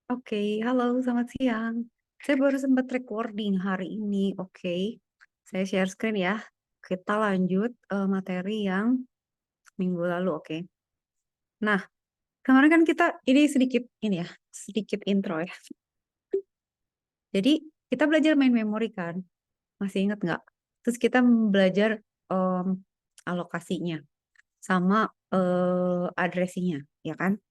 Oke, halo, selamat siang. Saya baru sempat recording hari ini. Oke, saya share screen ya. Kita lanjut materi yang minggu lalu. Oke. Nah, kemarin kan kita ini sedikit ini ya, sedikit intro ya. Jadi kita belajar main memori kan, masih ingat nggak? Terus kita belajar em, alokasinya sama addressingnya, ya kan?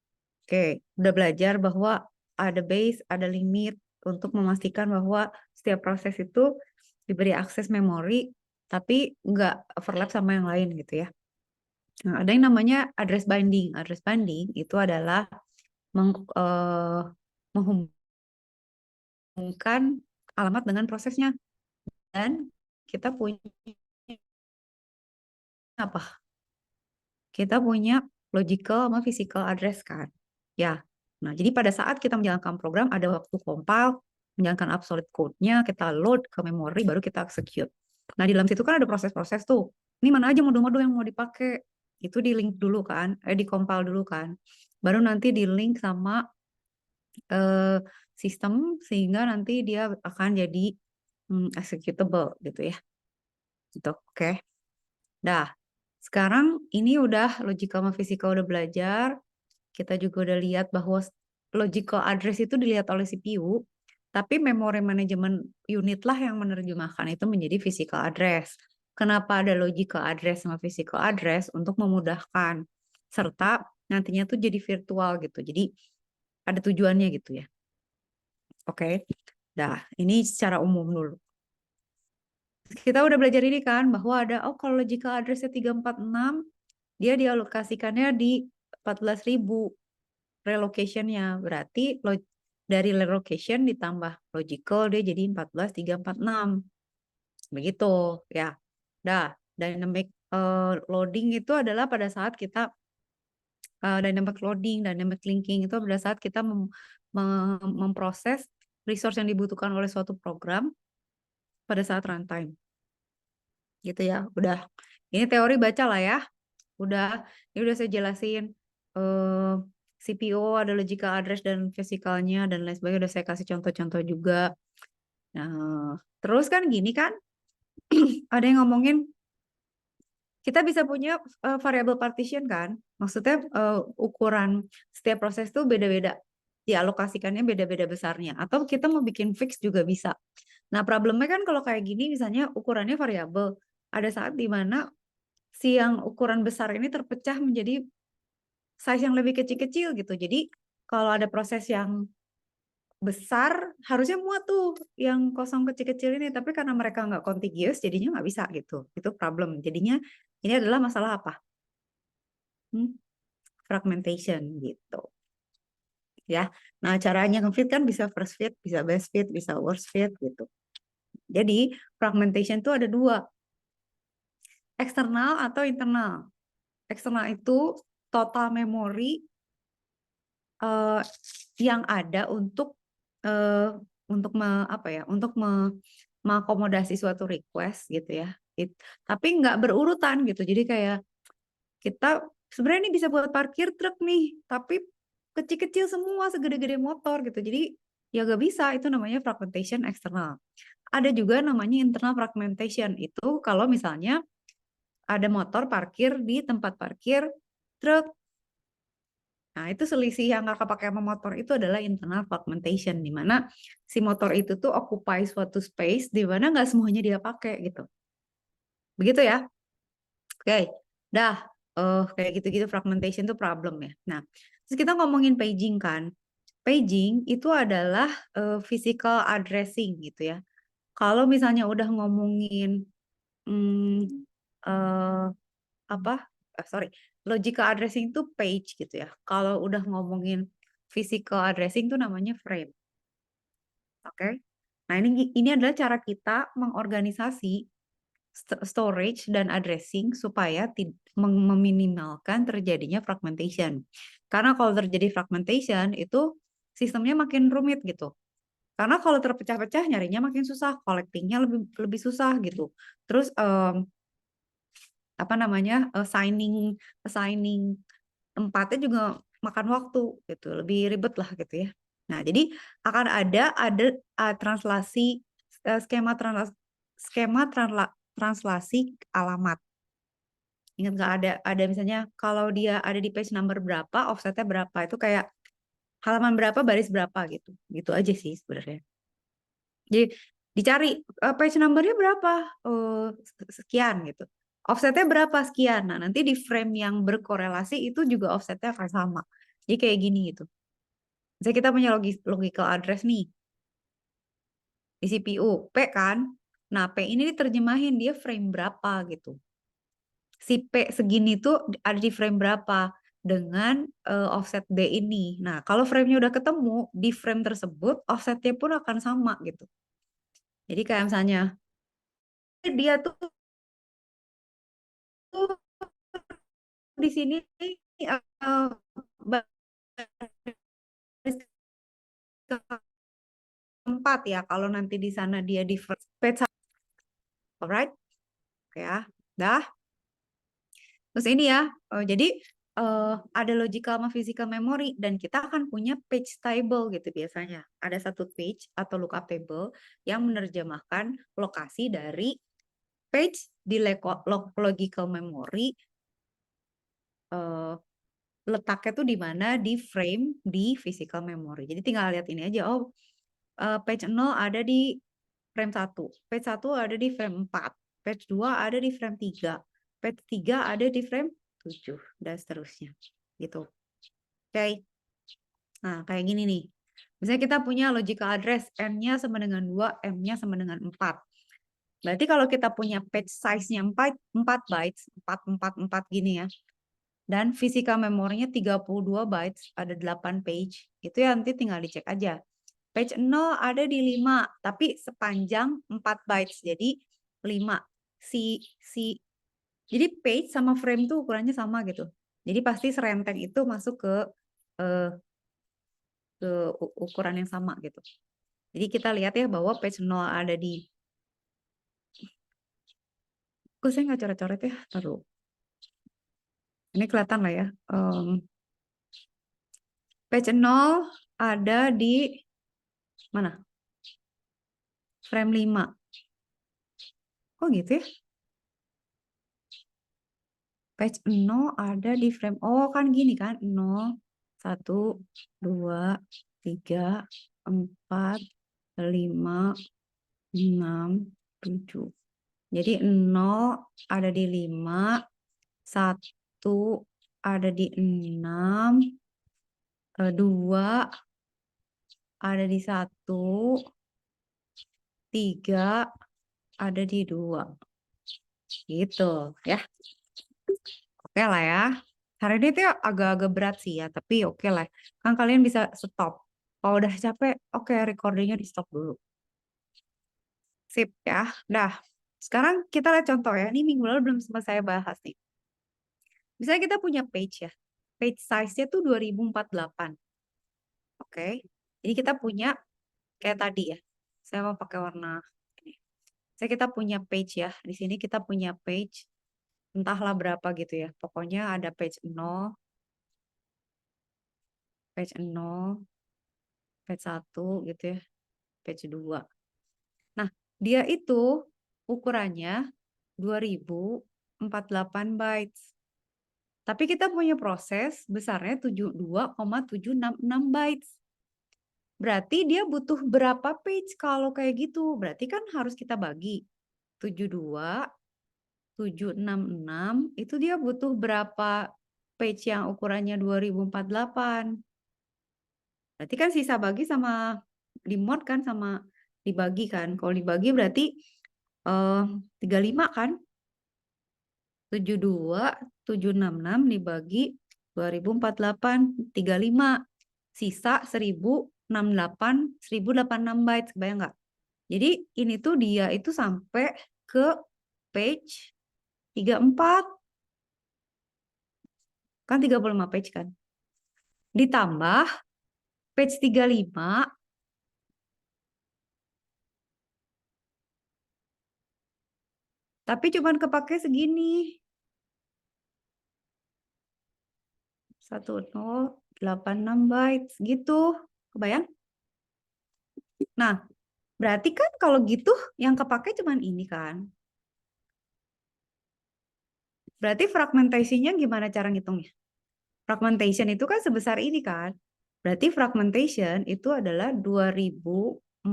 Oke, udah belajar bahwa ada base, ada limit untuk memastikan bahwa setiap proses itu diberi akses memori, tapi nggak overlap sama yang lain gitu ya. Nah, ada yang namanya address binding. Address binding itu adalah menghubungkan alamat dengan prosesnya. Dan kita punya apa? Kita punya logical sama physical address kan. Ya. Nah, jadi pada saat kita menjalankan program ada waktu compile, menjalankan absolute code-nya, kita load ke memori baru kita execute. Nah, di dalam situ kan ada proses-proses tuh. Ini mana aja modul-modul yang mau dipakai. Itu di link dulu kan, di compile dulu kan. Baru nanti di link sama eh, sistem sehingga nanti dia akan jadi executable gitu ya. Gitu. Oke. Dah. Sekarang ini udah logical sama physical udah belajar. Kita juga udah lihat bahwa logical address itu dilihat oleh CPU, tapi memory management unit lah yang menerjemahkan itu menjadi physical address. Kenapa ada logical address sama physical address? Untuk memudahkan. Serta nantinya tuh jadi virtual gitu. Jadi ada tujuannya gitu ya. Oke. Dah, ini secara umum dulu. Kita udah belajar ini kan, bahwa ada, oh kalau logical address-nya 346, dia dialokasikannya di 14.000 relocation-nya. Berarti dari relocation ditambah logical dia jadi 14.346. Begitu ya. Dah, dynamic loading itu adalah pada saat kita dynamic loading, dynamic linking itu pada saat kita memproses resource yang dibutuhkan oleh suatu program pada saat runtime. Gitu ya. Udah. Ini teori baca lah ya. Udah, ini udah saya jelasin CPO ada logical address dan physicalnya dan lain sebagainya. Udah saya kasih contoh-contoh juga. Nah, terus kan gini kan, ada yang ngomongin kita bisa punya variable partition kan. Maksudnya ukuran setiap proses tuh beda-beda. Dialokasikannya beda-beda besarnya. Atau kita mau bikin fix juga bisa. Nah, problemnya kan kalau kayak gini misalnya ukurannya variabel. Ada saat di mana si yang ukuran besar ini terpecah menjadi size yang lebih kecil-kecil gitu. Jadi kalau ada proses yang besar, harusnya muat tuh yang kosong kecil-kecil ini. Tapi karena mereka nggak contiguous, jadinya nggak bisa gitu. Itu problem. Jadinya ini adalah masalah apa? Fragmentation gitu. Ya, nah caranya ngefit kan bisa first fit, bisa best fit, bisa worst fit gitu. Jadi fragmentation itu ada dua, eksternal atau internal. Eksternal itu total memori yang ada untuk apa ya, untuk mengakomodasi suatu request gitu ya. Tapi nggak berurutan gitu. Jadi kayak kita sebenarnya ini bisa buat parkir truk nih, tapi kecil-kecil semua segede-gede motor gitu. Jadi ya nggak bisa, itu namanya fragmentation eksternal. Ada juga namanya internal fragmentation. Itu kalau misalnya ada motor parkir di tempat parkir truk. Nah, itu selisih yang nggak kepake sama motor itu adalah internal fragmentation, di mana si motor itu tuh occupy suatu space di mana nggak semuanya dia pakai gitu. Begitu ya? Oke, dah. Kayak gitu-gitu fragmentation tuh problem ya. Nah, terus kita ngomongin paging kan. Paging itu adalah physical addressing gitu ya. Kalau misalnya udah ngomongin hmm, eh, apa? Sorry, logical addressing tuh page gitu ya. Kalau udah ngomongin physical addressing tuh namanya frame. Oke. Nah, ini adalah cara kita mengorganisasi storage dan addressing supaya meminimalkan terjadinya fragmentation. Karena kalau terjadi fragmentation itu sistemnya makin rumit gitu. Karena kalau terpecah-pecah nyarinya makin susah, collectingnya lebih lebih susah gitu. Terus apa namanya assigning assigning tempatnya juga makan waktu gitu, lebih ribet lah gitu ya. Nah, jadi akan ada translasi skema translasi alamat. Ingat nggak, ada misalnya kalau dia ada di page number berapa, offsetnya berapa, itu kayak halaman berapa, baris berapa gitu. Gitu aja sih sebenarnya. Jadi dicari page numbernya berapa, sekian gitu. Offsetnya berapa, sekian. Nah, nanti di frame yang berkorelasi itu juga offsetnya akan sama. Jadi kayak gini gitu. Misalnya kita punya logical address nih di CPU, P kan. Nah, P ini diterjemahin dia frame berapa gitu. Si P segini tuh ada di frame berapa dengan offset D ini. Nah, kalau frame-nya udah ketemu, di frame tersebut offsetnya pun akan sama gitu. Jadi kayak misalnya dia tuh di sini baris keempat ya, kalau nanti di sana dia di first page. Alright, oke ya, dah. Terus ini ya, jadi ada logical sama physical memory, dan kita akan punya page table gitu biasanya. Ada satu page atau lookup table yang menerjemahkan lokasi dari page di logical memory, letaknya tuh di mana di frame di physical memory. Jadi tinggal lihat ini aja, oh page 0 ada di frame 1, page 1 ada di frame 4, page 2 ada di frame 3, page 3 ada di frame 7, dan seterusnya. Gitu. Oke. Nah, kayak gini nih. Misalnya kita punya logical address, M-nya sama dengan 2, M-nya sama dengan 4. Berarti kalau kita punya page size-nya 4 bytes, 4 gini ya. Dan physical memorinya 32 bytes, ada 8 page. Itu ya nanti tinggal dicek aja. Page 0 ada di 5, tapi sepanjang 4 bytes. Jadi 5. Jadi page sama frame tuh ukurannya sama gitu. Jadi pasti serenteng itu masuk ke ukuran yang sama gitu. Jadi kita lihat ya bahwa page 0 ada di... Kok saya nggak coret-coret ya? Taruh. Ini kelihatan lah ya. Page 0 ada di mana? Frame 5. Kok gitu ya? Page 0 ada di frame... Oh kan gini kan? 0, 1, 2, 3, 4, 5, 6, 7. Jadi 0 ada di 5, 1 ada di 6, 2 ada di 1, 3 ada di 2. Gitu ya. Oke lah ya. Hari ini tuh agak-agak berat sih ya, tapi oke lah. Kan kalian bisa stop. Kalau udah capek, oke recordingnya di stop dulu. Sip ya. Dah. Sekarang kita lihat contoh ya. Ini minggu lalu belum sempat saya bahas nih. Misalnya kita punya page ya. Page size-nya tuh 2048. Oke. Jadi kita punya kayak tadi ya. Saya mau pakai warna ini. Saya kita punya page ya. Di sini kita punya page entahlah berapa gitu ya. Pokoknya ada page 0, page 0, page 1 gitu ya. Page 2. Nah, dia itu ukurannya 2048 bytes. Tapi kita punya proses besarnya 72,766 bytes. Berarti dia butuh berapa page kalau kayak gitu? Berarti kan harus kita bagi. 72,766 itu dia butuh berapa page yang ukurannya 2048. Berarti kan sisa bagi sama di mod kan sama dibagi kan. Kalau dibagi berarti 35 kan? 72,766 dibagi 2048, 35. Sisa 1068 bytes, kebayang nggak? Jadi ini tuh dia itu sampai ke page 34. Kan 35 page kan? Ditambah page 35, tapi cuman kepake segini. 1086 bytes gitu. Kebayang? Nah, berarti kan kalau gitu yang kepake cuman ini kan. Berarti fragmentasinya gimana cara ngitungnya? Fragmentation itu kan sebesar ini kan. Berarti fragmentation itu adalah 2048.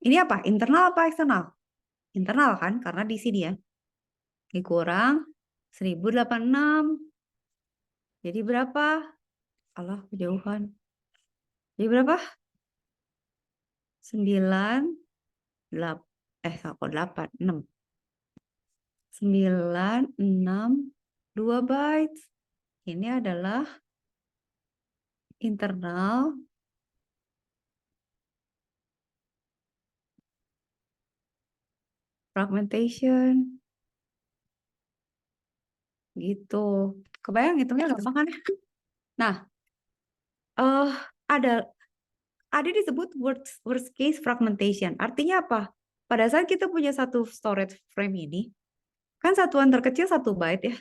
Ini apa? Internal apa eksternal? Internal kan, karena di sini ya. Dikurang 1086. Jadi berapa? Allah, kejauhan. Jadi berapa? 9, 8, kok 8, 6. 9, 6, 2 bytes. Ini adalah internal fragmentation. Gitu. Kebayang hitungnya gampang kan? Nah, eh ada disebut worst case fragmentation. Artinya apa? Pada saat kita punya satu storage frame ini, kan satuan terkecil 1 byte ya.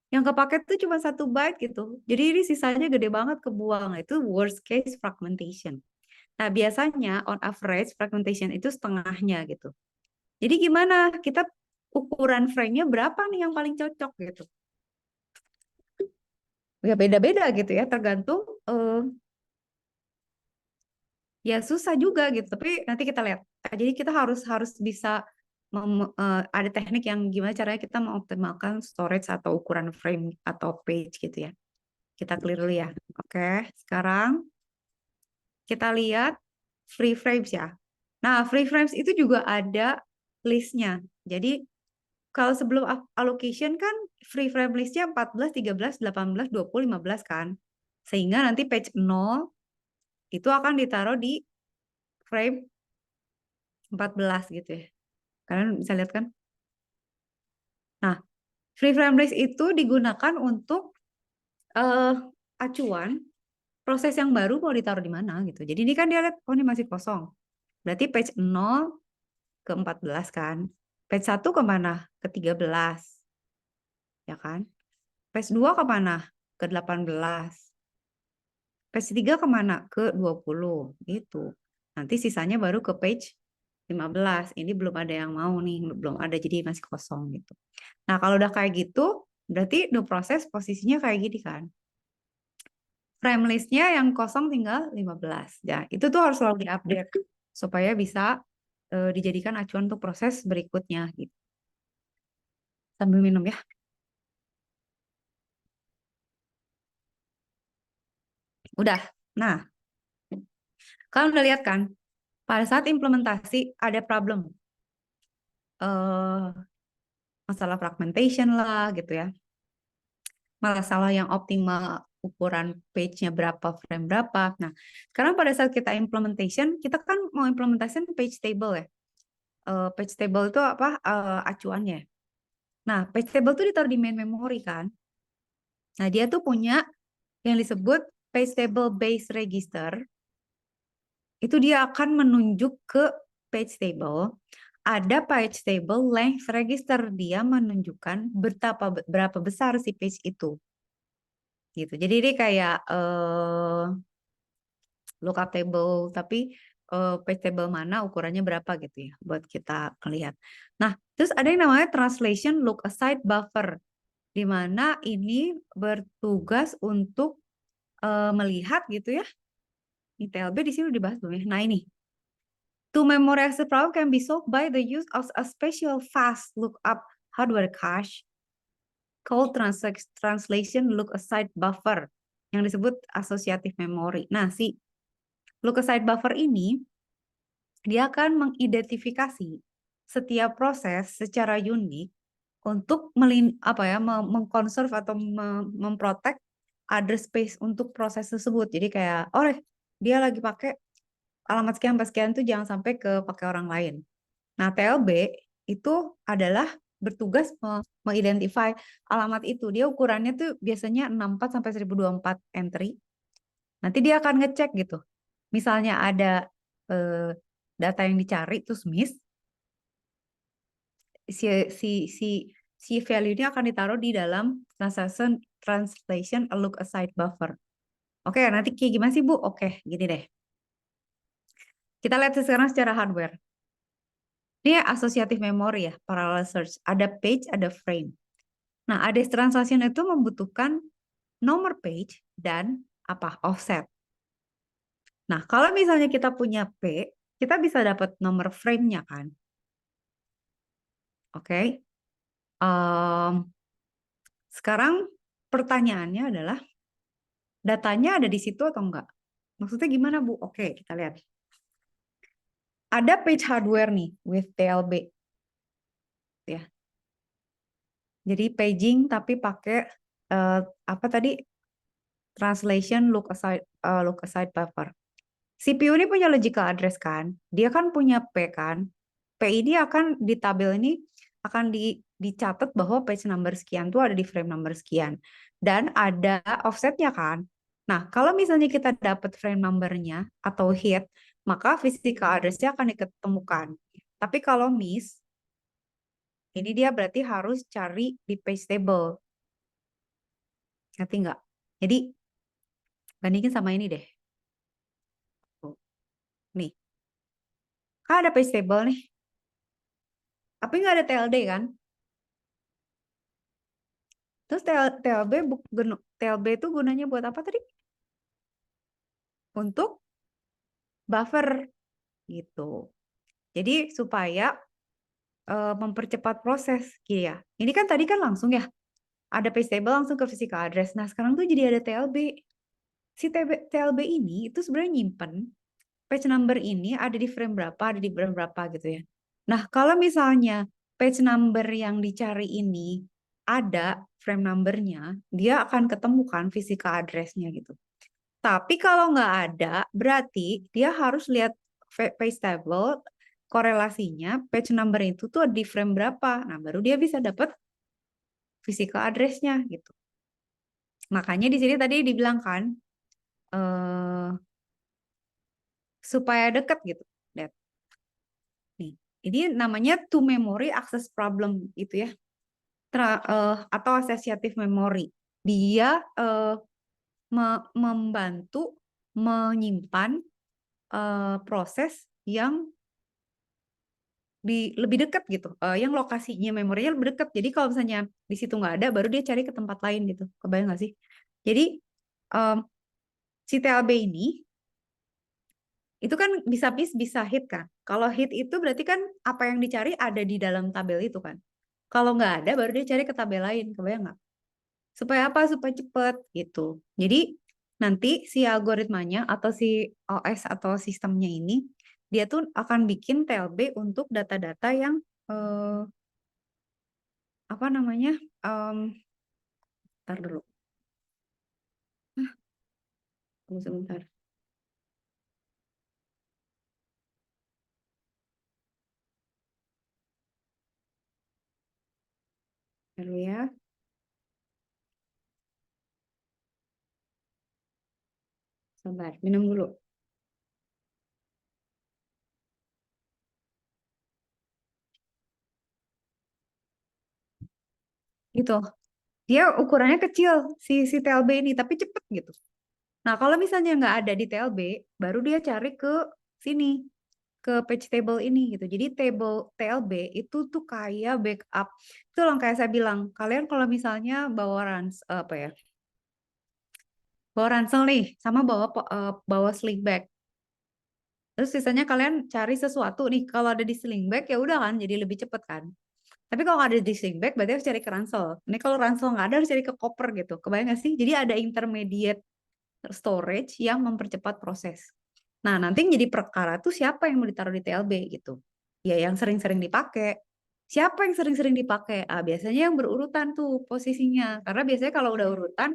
Yang kepake tuh cuma 1 byte gitu. Jadi ini sisanya gede banget kebuang. Itu worst case fragmentation. Nah, biasanya on average fragmentation itu setengahnya gitu. Jadi gimana? Kita ukuran frame-nya berapa nih yang paling cocok gitu. Ya beda-beda gitu ya, tergantung ya susah juga gitu. Tapi nanti kita lihat. Jadi kita harus harus bisa ada teknik yang gimana caranya kita mengoptimalkan storage atau ukuran frame atau page gitu ya. Kita clear dulu ya. Oke, sekarang kita lihat free frames ya. Nah, free frames itu juga ada listnya. Jadi kalau sebelum allocation kan free frame listnya 14, 13, 18, 20, 15 kan. Sehingga nanti page 0 itu akan ditaruh di frame 14 gitu ya. Kalian bisa lihat kan? Nah, free frame list itu digunakan untuk acuan proses yang baru mau ditaruh di mana gitu. Jadi ini kan dia lihat, oh ini masih kosong. Berarti page 0 ke 14 kan. Page 1 kemana? Ke 13. Ya kan? Page 2 kemana? Ke 18. Page 3 kemana? Ke 20. Gitu. Nanti sisanya baru ke page 15. Ini belum ada yang mau nih. Belum ada, jadi masih kosong gitu. Nah, kalau udah kayak gitu, berarti no proses posisinya kayak gini kan. Frame list-nya yang kosong tinggal 15. Ya, itu tuh harus selalu diupdate supaya bisa dijadikan acuan untuk proses berikutnya gitu. Sambil minum ya. Udah. Nah, kalian udah lihat kan? Pada saat implementasi ada problem. eh masalah fragmentation lah gitu ya. Masalah yang optimal ukuran page-nya berapa, frame berapa. Nah, sekarang pada saat kita implementation, kita kan mau implementation page table ya. Page table itu apa? Acuannya. Nah, page table itu ditaruh di main memory kan. Nah, dia tuh punya yang disebut page table base register. Itu dia akan menunjuk ke page table. Ada page table length register, dia menunjukkan berapa besar si page itu. Gitu. Jadi ini kayak lookup table, tapi page table mana ukurannya berapa gitu ya, buat kita lihat. Nah, terus ada yang namanya translation look aside buffer, di mana ini bertugas untuk melihat gitu ya. Ini TLB di sini udah dibahas belum ya? Nah ini, to memory access problem can be solved by the use of a special fast lookup hardware cache called translation look aside buffer yang disebut associative memory. Nah, si look aside buffer ini dia akan mengidentifikasi setiap proses secara unik untuk mengkonserv atau memprotek address space untuk proses tersebut. Jadi kayak, oh dia lagi pakai alamat sekian sampai sekian tuh jangan sampai ke pakai orang lain. Nah, TLB itu adalah bertugas mengidentify alamat itu. Dia ukurannya tuh biasanya 64 sampai 1024 entry. Nanti dia akan ngecek gitu. Misalnya ada data yang dicari terus miss, si si si si value-nya akan ditaruh di dalam translation look aside buffer. Oke, nanti kayak gimana sih Bu? Oke, gini deh. Kita lihat sekarang secara hardware. Ini associative memory ya, parallel search. Ada page, ada frame. Nah, ADS translation itu membutuhkan nomor page dan apa? Offset. Nah, kalau misalnya kita punya P, kita bisa dapat nomor frame-nya kan? Oke. Sekarang pertanyaannya adalah datanya ada di situ atau enggak? Maksudnya gimana, Bu? Oke, kita lihat. Ada page hardware nih with TLB. Ya. Jadi paging tapi pakai apa tadi? Translation look aside buffer. CPU ini punya logical address kan? Dia kan punya P kan? P ini akan di tabel ini akan dicatat bahwa page number sekian tuh ada di frame number sekian. Dan ada offsetnya kan? Nah, kalau misalnya kita dapat frame numbernya atau hit, maka physical address-nya akan diketemukan. Tapi kalau miss, ini dia berarti harus cari di page table. Ngerti nggak? Jadi, bandingin sama ini deh. Nih, kan ada page table nih. Tapi nggak ada TLD kan? Terus TLB itu gunanya buat apa tadi? Untuk buffer gitu. Jadi supaya mempercepat proses gitu ya. Ini kan tadi kan langsung ya. Ada page table langsung ke physical address. Nah, sekarang tuh jadi ada TLB. Si TLB ini itu sebenarnya nyimpen page number ini ada di frame berapa, ada di frame berapa gitu ya. Nah, kalau misalnya page number yang dicari ini ada frame numbernya, dia akan ketemukan physical address-nya gitu. Tapi kalau nggak ada, berarti dia harus lihat page table, korelasinya page number itu tuh di frame berapa. Nah, baru dia bisa dapat physical address-nya gitu. Makanya di sini tadi dibilang kan, supaya dekat gitu. Lihat. Nih, ini namanya to memory access problem itu ya. Atau associative memory. Dia membantu menyimpan proses yang lebih dekat gitu, yang lokasinya memorinya lebih dekat. Jadi kalau misalnya di situ nggak ada, baru dia cari ke tempat lain gitu. Kebayang nggak sih? Jadi si TLB ini itu kan bisa miss bisa hit kan. Kalau hit itu berarti kan apa yang dicari ada di dalam tabel itu kan. Kalau nggak ada, baru dia cari ke tabel lain. Kebayang nggak? Supaya apa? Supaya cepet gitu. Jadi nanti si algoritmanya atau si OS atau sistemnya ini dia tuh akan bikin TLB untuk data-data yang apa namanya? Ntar dulu. Tunggu sebentar. Dulu ya. Sabar, minum dulu. Gitu. Dia ukurannya kecil si TLB ini, tapi cepet gitu. Nah, kalau misalnya nggak ada di TLB, baru dia cari ke sini, ke page table ini gitu. Jadi table TLB itu tuh kayak backup. Itu yang kayak saya bilang, kalian kalau misalnya apa ya? Bawa ransel nih, sama bawa sling bag. Terus sisanya kalian cari sesuatu nih. Kalau ada di sling bag ya udah kan, jadi lebih cepet kan. Tapi kalau nggak ada di sling bag, berarti harus cari ke ransel. Ini kalau ransel nggak ada, harus cari ke koper gitu. Kebayang nggak sih? Jadi ada intermediate storage yang mempercepat proses. Nah, nanti yang jadi perkara tuh siapa yang mau ditaruh di TLB gitu. Ya yang sering-sering dipakai. Siapa yang sering-sering dipakai? Ah, biasanya yang berurutan tuh posisinya. Karena biasanya kalau udah urutan,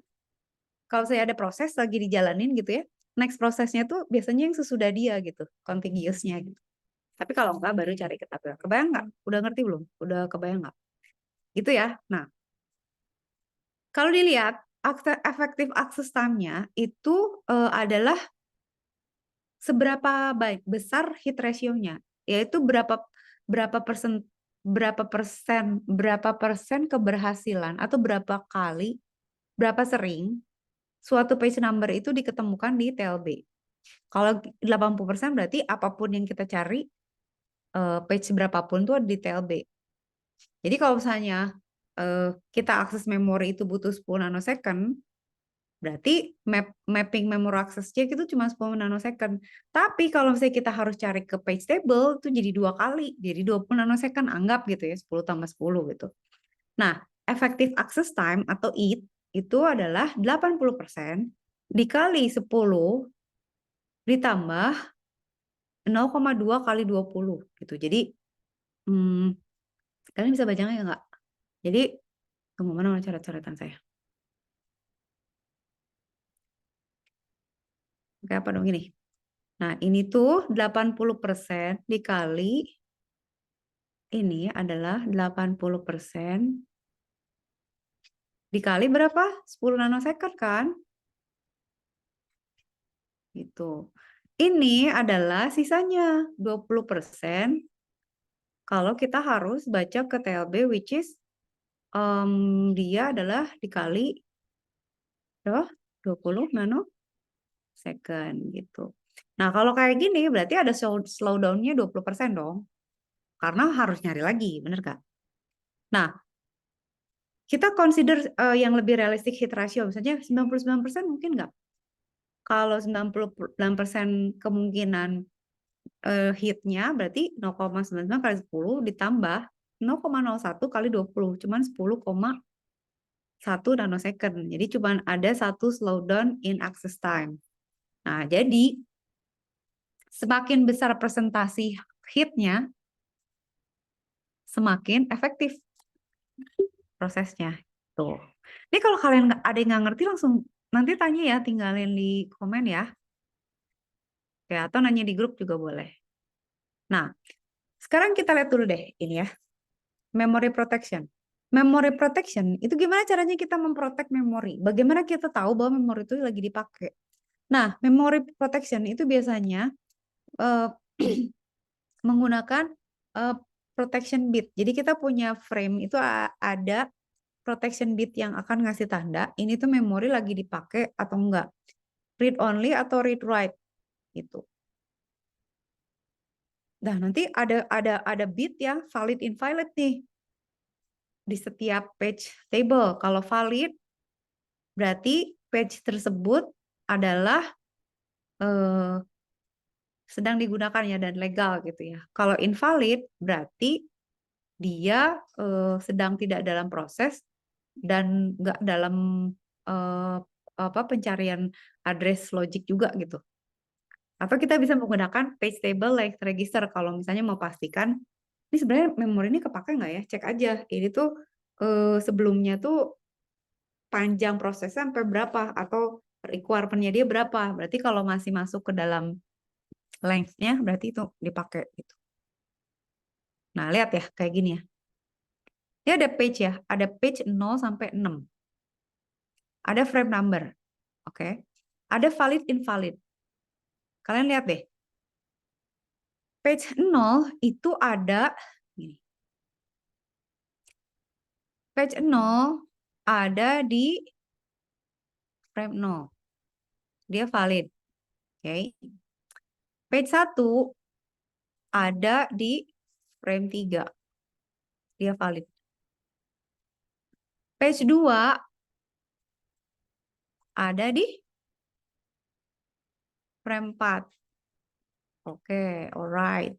kalau saya ada proses lagi dijalanin gitu ya, next prosesnya tuh biasanya yang sesudah dia gitu, contiguousnya gitu. Tapi kalau enggak baru cari ke tabel. Kebayang nggak? Udah ngerti belum? Udah kebayang nggak? Gitu ya. Nah, kalau dilihat efektif access time-nya itu adalah seberapa besar hit ratio-nya, yaitu berapa persen berapa persen keberhasilan atau berapa sering suatu page number itu diketemukan di TLB. Kalau 80% berarti apapun yang kita cari, page berapapun tuh ada di TLB. Jadi kalau misalnya kita akses memori itu butuh 10 nanosecond, berarti mapping memory access check itu cuma 10 nanosecond. Tapi kalau misalnya kita harus cari ke page table, itu jadi 2 kali. Jadi 20 nanosecond, anggap gitu ya, 10 tambah 10 gitu. Nah, effective access time atau EAT itu adalah 80% dikali 10 ditambah 0,2 kali 20 gitu. Jadi, kalian bisa bacanya nggak? Jadi, tunggu mana coret-coretan saya. Kayak apa dong ini? Nah, ini tuh 80% dikali ini adalah 80% dikali berapa? 10 nanosecond kan? Gitu. Ini adalah sisanya 20% kalau kita harus baca ke TLB, which is dia adalah dikali 20 nanosecond gitu. Nah, kalau kayak gini berarti ada slowdown-nya 20% dong. Karena harus nyari lagi, bener gak? Nah, kita consider yang lebih realistik hit ratio, misalnya 99% mungkin nggak? Kalau 99% kemungkinan hitnya berarti 0,99 kali 10 ditambah 0,01 kali 20, cuman 10,1 nanosecond. Jadi cuman ada satu slowdown in access time. Nah, jadi semakin besar presentasi hitnya, semakin efektif prosesnya. Tuh. Ini kalau kalian ada yang nggak ngerti langsung nanti tanya ya, tinggalin di komen ya. Ya, atau nanya di grup juga boleh. Nah, sekarang kita lihat dulu deh ini ya. Memory protection. Memory protection itu gimana caranya kita memprotek memori? Bagaimana kita tahu bahwa memori itu lagi dipakai? Nah, memory protection itu biasanya menggunakan protection bit. Jadi kita punya frame itu ada protection bit yang akan ngasih tanda ini tuh memori lagi dipakai atau enggak. Read only atau read write gitu. Nah, nanti ada bit ya valid invalid nih di setiap page table. Kalau valid berarti page tersebut adalah sedang digunakan ya dan legal gitu ya. Kalau invalid berarti dia sedang tidak dalam proses dan nggak dalam pencarian address logic juga gitu. Atau kita bisa menggunakan page table like register kalau misalnya mau pastikan ini sebenarnya memori ini kepake nggak ya? Cek aja. Ini tuh sebelumnya tuh panjang prosesnya sampai berapa atau requirement-nya dia berapa. Berarti kalau masih masuk ke dalam length-nya berarti itu dipakai gitu. Nah, lihat ya kayak gini ya. Ini ada page ya, ada page 0 sampai 6. Ada frame number. Oke. Ada valid invalid. Kalian lihat deh. Page 0 itu ada gini. Page 0 ada di frame 0. Dia valid. Oke. Page 1 ada di frame 3. Dia valid. Page 2 ada di frame 4. Oke, alright.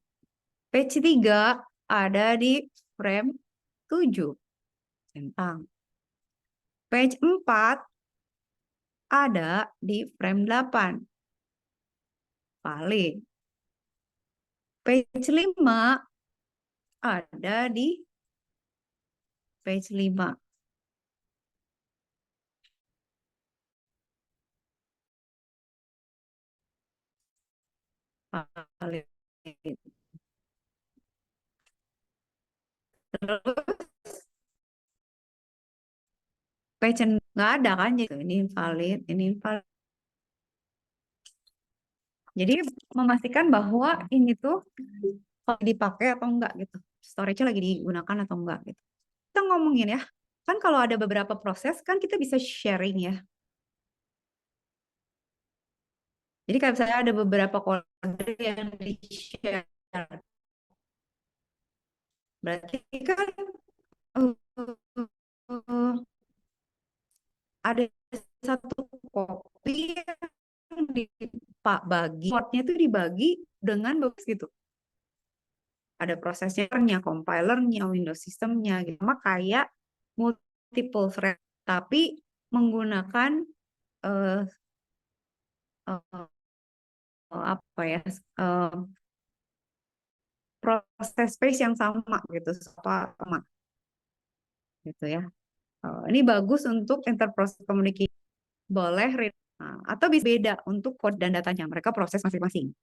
Page 3 ada di frame 7. Centang. Page 4 ada di frame 8. Valid. Page 5 ada di page 5. Valid. Terus page nggak ada kan, jadi ini valid, ini invalid. Jadi memastikan bahwa ini tuh kalau dipakai atau enggak gitu. Storage-nya lagi digunakan atau enggak gitu. Kita ngomongin ya. Kan kalau ada beberapa proses kan kita bisa sharing ya. Jadi kalau misalnya ada beberapa kode yang di-share, berarti kan eh, eh, ada satu copy yang dibagi, portnya itu dibagi dengan bagus gitu. Ada prosesnya, compilernya, Windows sistemnya, gitu. Sama kayak multiple thread, tapi menggunakan eh, eh, apa ya eh, proses space yang sama gitu, sama gitu ya. Ini bagus untuk interprocess communication. Boleh atau bisa beda untuk code dan datanya. Mereka proses masing-masing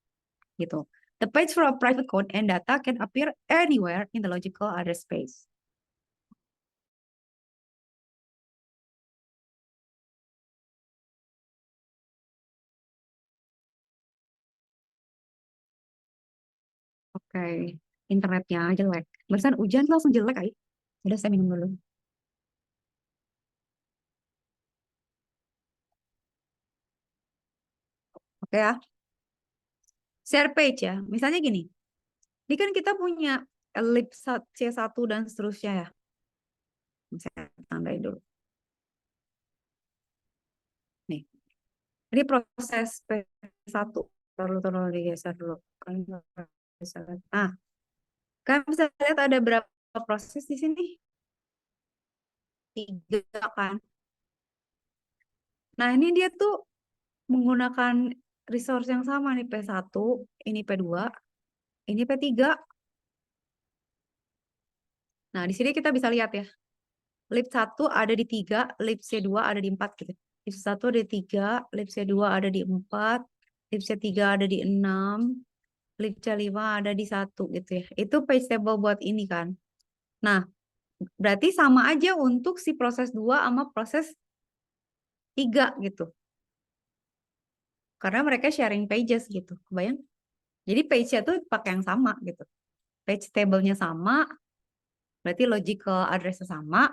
gitu. The page for a private code and data can appear anywhere in the logical address space. Oke, internetnya jelek. Barusan hujan langsung jelek, ay. Udah saya minum dulu. Oke ya. Share page ya. Misalnya gini. Ini kan kita punya lib C1 dan seterusnya ya. Saya tandai dulu. Nih. Ini proses P1. Terlalu digeser dulu. Nah, kan bisa lihat ada berapa proses di sini? 3 kan. Nah, ini dia tuh menggunakan resource yang sama nih, P1, ini P2, ini P3. Nah, di sini kita bisa lihat ya. Lib 1 ada di 3, lib C2 ada di 4 gitu. Lib 1 ada di 3, lib C2 ada di 4, lib C3 ada di 6, lib C5 ada di 1 gitu ya. Itu page table buat ini kan. Nah, berarti sama aja untuk si proses 2 sama proses 3 gitu. Karena mereka sharing pages gitu. Kebayang? Jadi page-nya tuh pakai yang sama gitu. Page table-nya sama, berarti logical address-nya sama,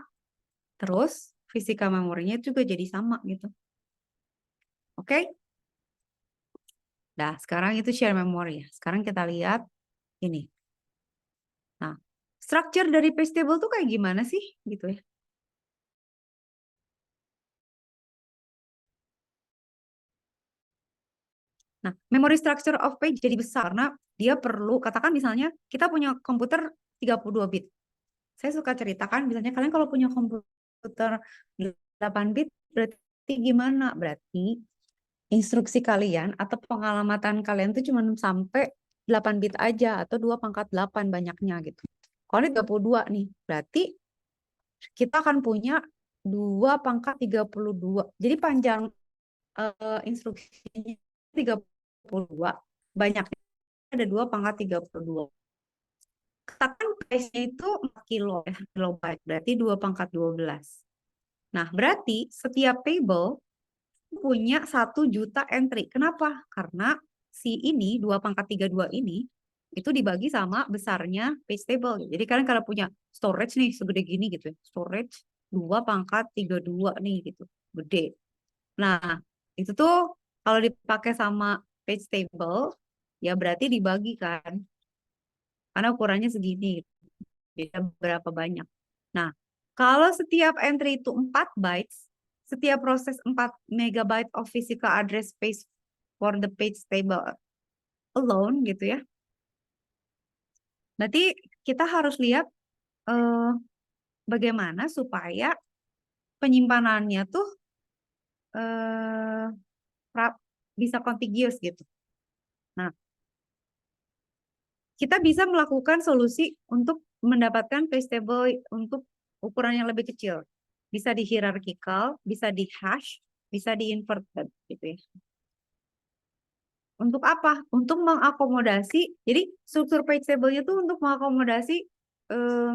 terus fisika memorinya juga jadi sama gitu. Oke? Nah, sekarang itu share memory ya. Sekarang kita lihat ini. Nah, structure dari page table tuh kayak gimana sih gitu ya. Nah, memory structure of page jadi besar karena dia perlu, katakan misalnya kita punya komputer 32 bit. Saya suka ceritakan misalnya kalian kalau punya komputer 8 bit berarti gimana? Berarti instruksi kalian atau pengalamatan kalian tuh cuma sampai 8 bit aja atau 2 pangkat 8 banyaknya gitu. Kalau ini 32 nih, berarti kita akan punya 2 pangkat 32. Jadi panjang instruksinya 32, banyaknya ada 2 pangkat 32. Katakan base-nya itu 4 kilobyte, berarti 2 pangkat 12. Nah, berarti setiap table punya 1 juta entry. Kenapa? Karena si ini 2 pangkat 32 ini itu dibagi sama besarnya page table. Jadi kalian kalau punya storage nih segede gini gitu ya. Storage 2 pangkat 32 nih gitu. Gede. Nah, itu tuh kalau dipakai sama page table ya berarti dibagi kan. Karena ukurannya segini gitu. Beda berapa banyak. Nah, kalau setiap entry itu 4 bytes, setiap proses 4 megabyte of physical address space for the page table alone gitu ya. Berarti kita harus lihat eh, bagaimana supaya penyimpanannya tuh eh, bisa contiguous gitu. Nah, kita bisa melakukan solusi untuk mendapatkan page table untuk ukuran yang lebih kecil. Bisa di hierarchical, bisa di hash, bisa di inverted gitu ya. Untuk apa? Untuk mengakomodasi, jadi struktur page table-nya tuh untuk mengakomodasi eh,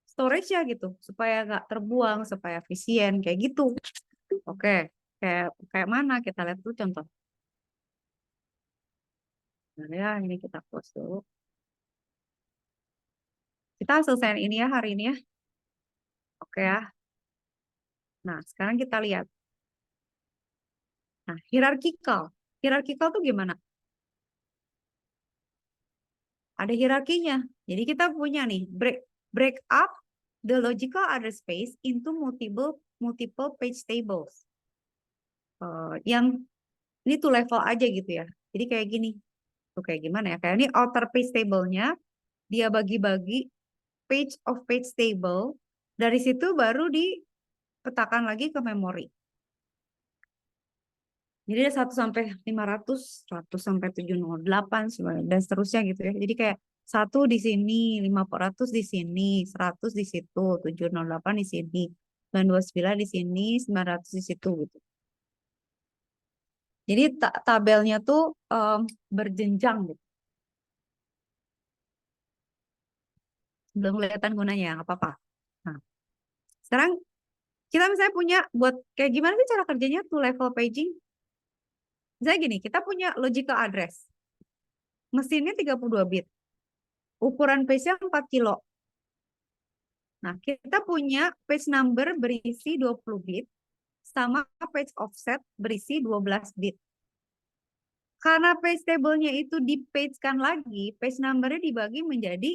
storage ya gitu, supaya nggak terbuang, supaya efisien, kayak gitu. Oke, kayak kayak mana? Kita lihat dulu contoh. Nah, ya, ini kita close dulu. Kita selesai ini ya hari ini ya. Oke ya. Nah, sekarang kita lihat. Nah, hierarchical. Hierarkikal tuh gimana? Ada hierarkinya. Jadi kita punya nih break up the logical address space into multiple page tables. Yang ini tuh level aja gitu ya. Jadi kayak gini. Tuh kayak gimana ya? Kayak ini outer page table-nya dia bagi-bagi page of page table. Dari situ baru dipetakan lagi ke memori. Jadi ada 1 sampai 500, 100 sampai 708 dan seterusnya gitu ya. Jadi kayak 1 di sini, 500 di sini, 100 di situ, 708 di sini, 929 di sini, 900 di situ gitu. Jadi tabelnya tuh berjenjang gitu. Belum kelihatan gunanya, nggak apa-apa. Nah, sekarang kita misalnya punya buat kayak gimana sih cara kerjanya tuh level paging? Misalnya gini, kita punya logical address. Mesinnya 32 bit. Ukuran page-nya 4 kilo. Nah, kita punya page number berisi 20 bit sama page offset berisi 12 bit. Karena page table-nya itu di-page-kan lagi, page number-nya dibagi menjadi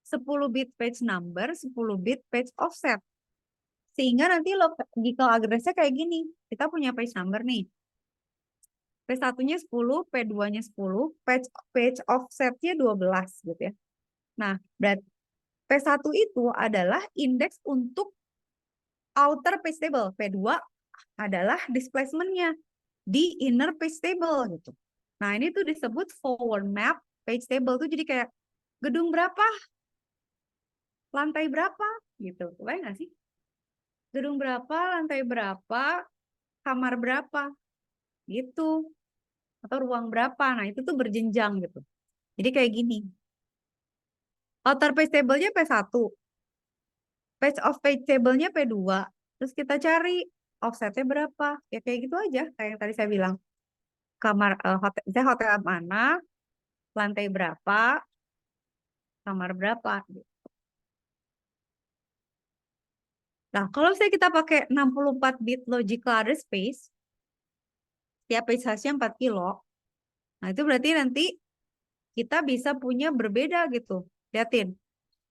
10 bit page number, 10 bit page offset. Sehingga nanti logical address-nya kayak gini. Kita punya page number nih. P1-nya 10, P2-nya 10, page offset-nya 12 gitu ya. Nah, berarti P1 itu adalah indeks untuk outer page table. P2 adalah displacement-nya di inner page table gitu. Nah, ini tuh disebut forward map page table tuh jadi kayak gedung berapa, lantai berapa gitu. Kebayang nggak sih? Gedung berapa, lantai berapa, kamar berapa gitu. Atau ruang berapa. Nah, itu tuh berjenjang gitu. Jadi kayak gini. Outer page table-nya P1. Page of page table-nya P2. Terus kita cari offset-nya berapa. Ya kayak gitu aja. Kayak yang tadi saya bilang. Kamar hotel mana, lantai berapa, kamar berapa. Nah, kalau misalnya kita pakai 64 bit logical address space, tiap page size-nya 4 kilo, nah itu berarti nanti kita bisa punya berbeda gitu. Liatin,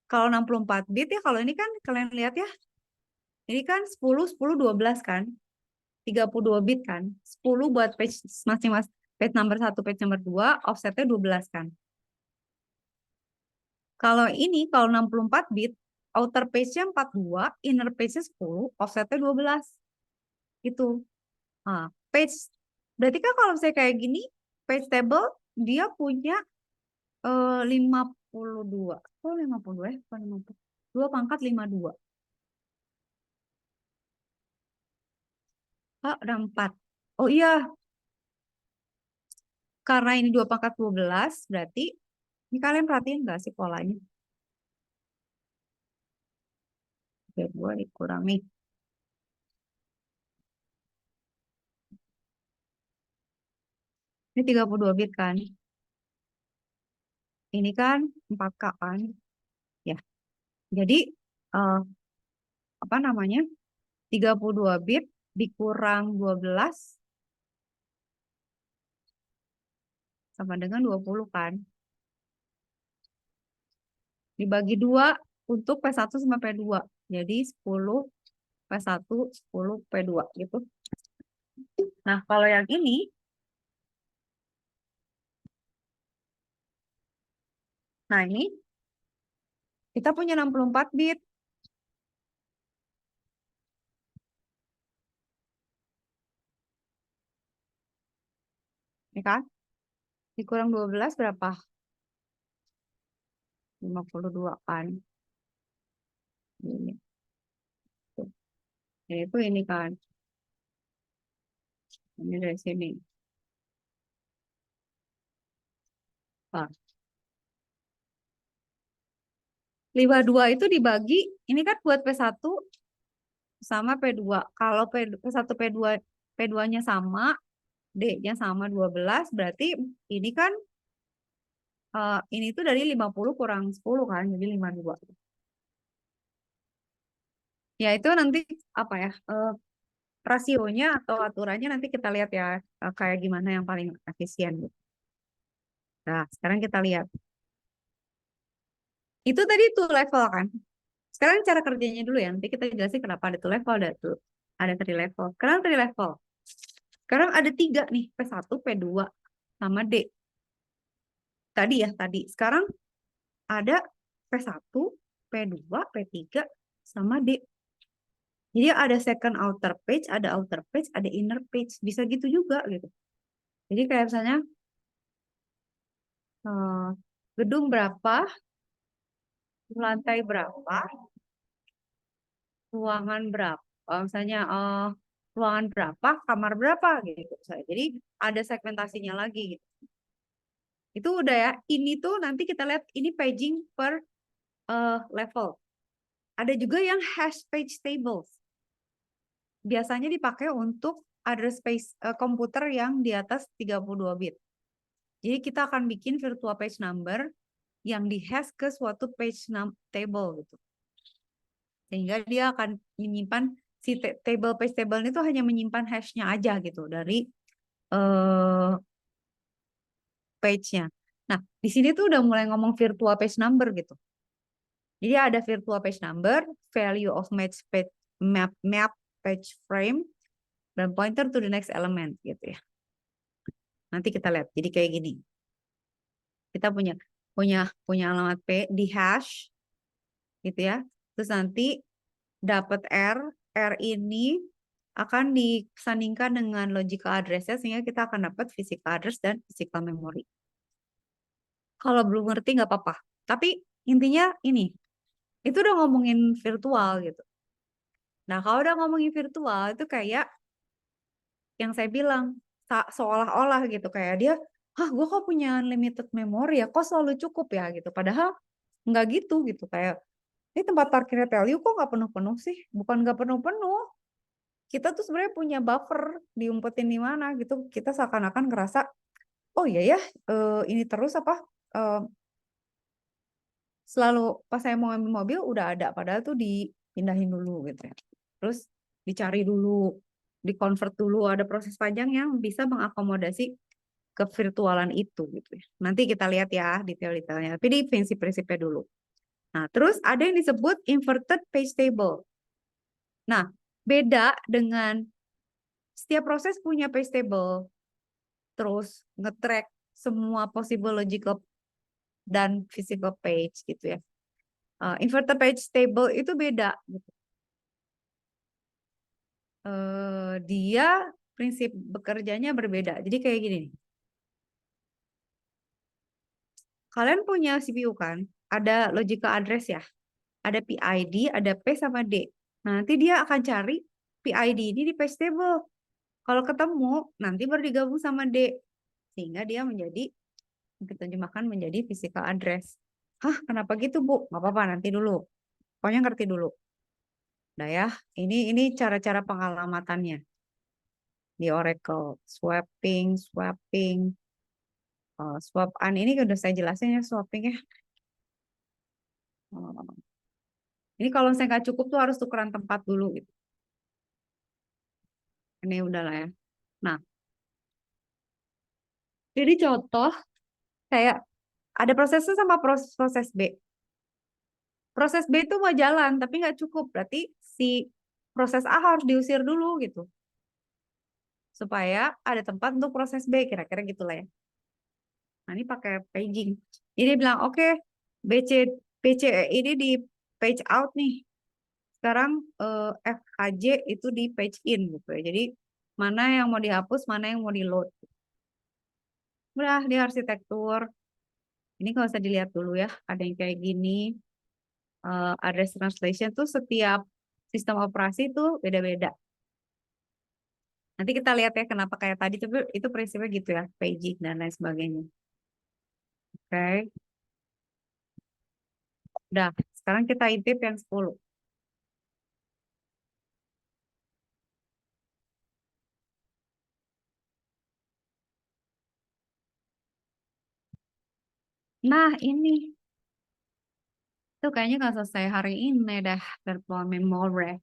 kalau 64 bit ya, kalau ini kan kalian lihat ya, ini kan 10, 10, 12 kan, 32 bit kan, 10 buat page masing-masing, page number 1, page number 2, offsetnya 12 kan. Kalau ini, kalau 64 bit, outer page-nya 42, inner page-nya 10, offsetnya 12. Itu. Nah, page, berarti kan kalau misalnya kayak gini, page table, dia punya 52. Oh, 52 ya? Bukan 50. 2 pangkat 52. Ah, ada 4. Oh iya, karena ini 2 pangkat 12, berarti ini kalian perhatiin nggak sih polanya? Oke, 2 dikurangi. Ini 32 bit kan? Ini kan 4K kan? Ya, jadi eh, apa namanya? 32 bit dikurang 12 sama dengan 20 kan? Dibagi 2 untuk P1 sama P2. Jadi 10 P1, 10 P2 gitu. Nah, kalau yang ini, nah ini kita punya 64 bit, ya kan? Dikurang 12 berapa? 52 kan? Ini. Itu ini kan. Ini dari sini. Nah, 52 itu dibagi, ini kan buat P1 sama P2. Kalau P1 P2 P2-nya sama, D-nya sama 12, berarti ini kan ini tuh dari 50 kurang 10 kan, jadi 52. Ya itu nanti apa ya? rasionya atau aturannya nanti kita lihat ya kayak gimana yang paling efisien gitu. Nah, sekarang kita lihat. Itu tadi tuh level kan. Sekarang cara kerjanya dulu ya. Nanti kita jelasin kenapa ada tuh level, ada three level. Sekarang three level. Sekarang ada tiga nih, P1, P2, sama D. Tadi ya, tadi. Sekarang ada P1, P2, P3, sama D. Jadi ada second outer page, ada outer page, ada inner page. Bisa gitu juga gitu. Jadi kayak misalnya eh, gedung berapa, lantai berapa, ruangan berapa, misalnya ruangan berapa, kamar berapa gitu. Jadi ada segmentasinya lagi gitu. Itu udah ya. Ini tuh nanti kita lihat ini paging per level. Ada juga yang hash page tables. Biasanya dipakai untuk address space komputer yang di atas 32 bit. Jadi kita akan bikin virtual page number yang di-hash ke suatu table gitu. Sehingga dia akan menyimpan si table page table itu hanya menyimpan hashnya aja gitu dari page-nya. Nah, di sini tuh udah mulai ngomong virtual page number gitu. Jadi ada virtual page number, value of match page map page frame, dan pointer to the next element gitu ya. Nanti kita lihat. Jadi kayak gini. Kita punya punya punya alamat P di hash gitu ya. Terus nanti dapat R ini akan disandingkan dengan logical address-nya sehingga kita akan dapat physical address dan physical memory. Kalau belum ngerti nggak apa-apa. Tapi intinya ini, itu udah ngomongin virtual gitu. Nah, kalau udah ngomongin virtual itu kayak yang saya bilang seolah-olah gitu kayak dia, gue kok punya unlimited memory ya, kok selalu cukup ya gitu. Padahal nggak gitu kayak ini tempat parkirnya Telyu kok nggak penuh-penuh sih? Bukan nggak penuh-penuh. Kita tuh sebenarnya punya buffer diumpetin di mana gitu. Kita seakan-akan ngerasa, oh iya ya, ini terus apa? eh, Selalu pas saya mau ambil mobil udah ada, padahal tuh dipindahin dulu gitu ya. Terus dicari dulu, dikonvert dulu, ada proses panjang yang bisa mengakomodasi kevirtualan itu gitu ya. Nanti kita lihat ya detail-detailnya, tapi di prinsip-prinsipnya dulu. Nah, terus ada yang disebut inverted page table. Nah, beda dengan setiap proses punya page table, terus nge-track semua possible logical dan physical page gitu ya. Inverted page table itu beda gitu. Dia prinsip bekerjanya berbeda. Jadi kayak gini nih. Kalian punya CPU kan? Ada logical address ya. Ada PID, ada P sama D. Nah, nanti dia akan cari PID ini di page table. Kalau ketemu, nanti baru digabung sama D. Sehingga dia diterjemahkan menjadi physical address. Hah, kenapa gitu, Bu? Nggak apa-apa, nanti dulu. Pokoknya ngerti dulu. Nah ya, ini cara-cara pengalamatannya di Oracle. Swapping, swap an ini udah saya jelasin ya swapping ya. Ini kalau saya nggak cukup tuh harus tukeran tempat dulu gitu. Ini udah lah ya. Nah, jadi contoh kayak ada prosesnya sama proses B. Proses B itu mau jalan tapi nggak cukup. Berarti si proses A harus diusir dulu gitu. Supaya ada tempat untuk proses B. Kira-kira gitulah ya. Nah, ini pakai paging. Jadi dia bilang, oke, BC, PCE ini di page out nih. Sekarang FHJ itu di page in gitu ya. Jadi mana yang mau dihapus, mana yang mau di load. Udah di arsitektur. Ini kalau usah dilihat dulu ya. Ada yang kayak gini. Address translation tuh setiap sistem operasi tuh beda-beda. Nanti kita lihat ya kenapa kayak tadi. Tapi itu prinsipnya gitu ya. Paging dan lain sebagainya. Oke. Udah. Sekarang kita intip yang 10. Nah, ini. Itu kayaknya nggak selesai hari ini dah virtual memory.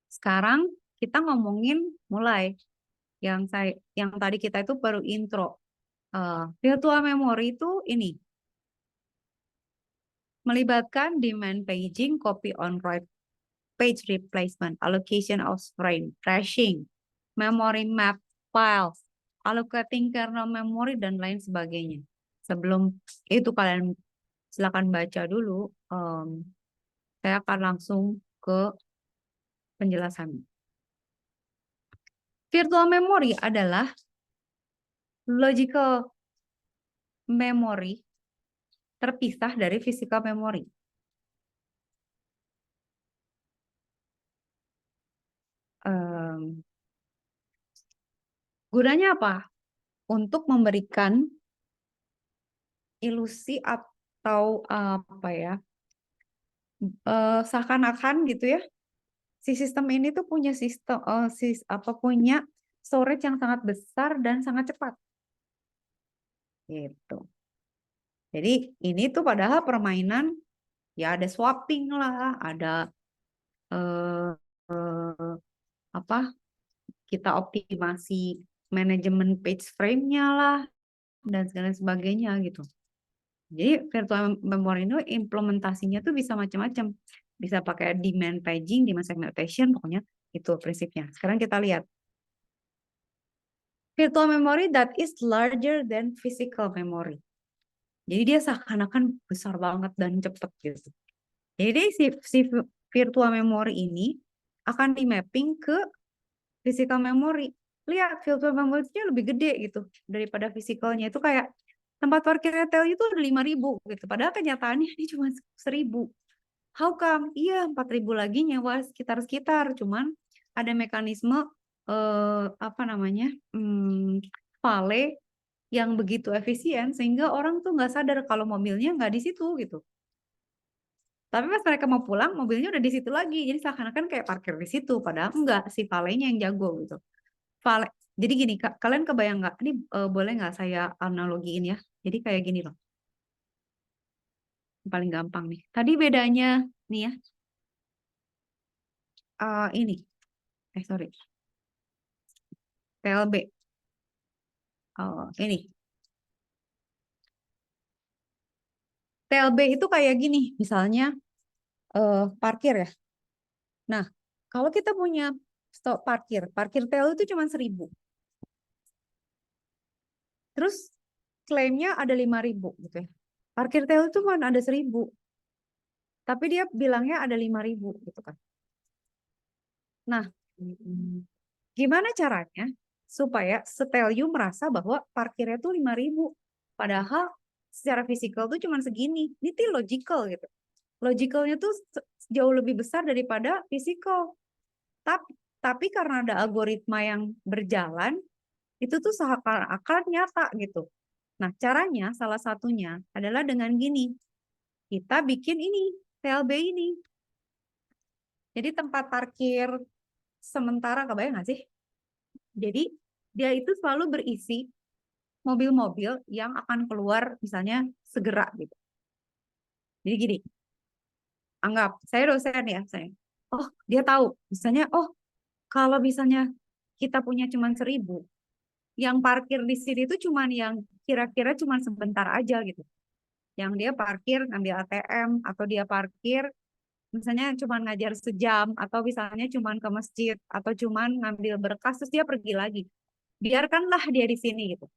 Sekarang kita ngomongin mulai yang tadi kita itu baru intro. Virtual memory itu ini melibatkan demand paging, copy on write, page replacement, allocation of frame, caching, memory map files, allocating kernel memory dan lain sebagainya. Sebelum itu kalian silakan baca dulu. Saya akan langsung ke penjelasan. Virtual memory adalah logical memory terpisah dari physical memory. Gunanya apa? Untuk memberikan ilusi atau apa ya, seakan-akan gitu ya, si sistem ini tuh punya sistem punya storage yang sangat besar dan sangat cepat. Gitu. Jadi ini tuh padahal permainan ya ada swapping lah, ada apa? Kita optimasi manajemen page frame-nya lah dan segala sebagainya gitu. Jadi virtual memory itu implementasinya tuh bisa macam-macam. Bisa pakai demand paging, demand segmentation, pokoknya itu prinsipnya. Sekarang kita lihat. Virtual memory that is larger than physical memory. Jadi dia seakan-akan besar banget dan cepat gitu. Jadi si virtual memory ini akan di mapping ke physical memory. Lihat, virtual memory-nya lebih gede gitu daripada physicalnya. Itu kayak tempat parkir retail itu udah 5.000 gitu. Padahal kenyataannya ini cuma 1.000. How come? Iya, 4.000 lagi nyewa sekitar-sekitar. Cuman ada mekanisme apa namanya? Vale yang begitu efisien sehingga orang tuh nggak sadar kalau mobilnya nggak di situ gitu. Tapi pas mereka mau pulang, mobilnya udah di situ lagi. Jadi seakan-akan kayak parkir di situ. Padahal enggak, si valenya yang jago gitu. Vale. Jadi gini, kalian kebayang nggak? Ini boleh nggak saya analogiin ya? Jadi kayak gini loh. Paling gampang nih. Tadi bedanya nih ya. Ini. Sorry. TLB. Ini. TLB itu kayak gini. Misalnya parkir ya. Nah, kalau kita punya stop parkir. Parkir TL itu cuma 1.000. Terus klaimnya ada 5.000 gitu ya. Parkir TL itu cuma ada 1.000. Tapi dia bilangnya ada 5.000 gitu kan. Nah, gimana caranya supaya Stellium merasa bahwa parkirnya tuh 5.000. Padahal secara fisikal tuh cuma segini. Ini tuh logical gitu. Logicalnya tuh jauh lebih besar daripada fisikal. Tapi karena ada algoritma yang berjalan, itu tuh seakan-akan nyata gitu. Nah, caranya salah satunya adalah dengan gini. Kita bikin ini, TLB ini. Jadi tempat parkir sementara, kebayang nggak sih? Jadi dia itu selalu berisi mobil-mobil yang akan keluar misalnya segera gitu. Jadi gini, anggap saya dosen ya, saya. Oh, dia tahu. Misalnya, oh kalau misalnya kita punya cuma 1.000, yang parkir di sini itu cuma yang kira-kira cuma sebentar aja gitu. Yang dia parkir ngambil ATM atau dia parkir misalnya cuma ngajar sejam atau misalnya cuma ke masjid atau cuma ngambil berkas terus dia pergi lagi. Biarkanlah dia di sini gitu.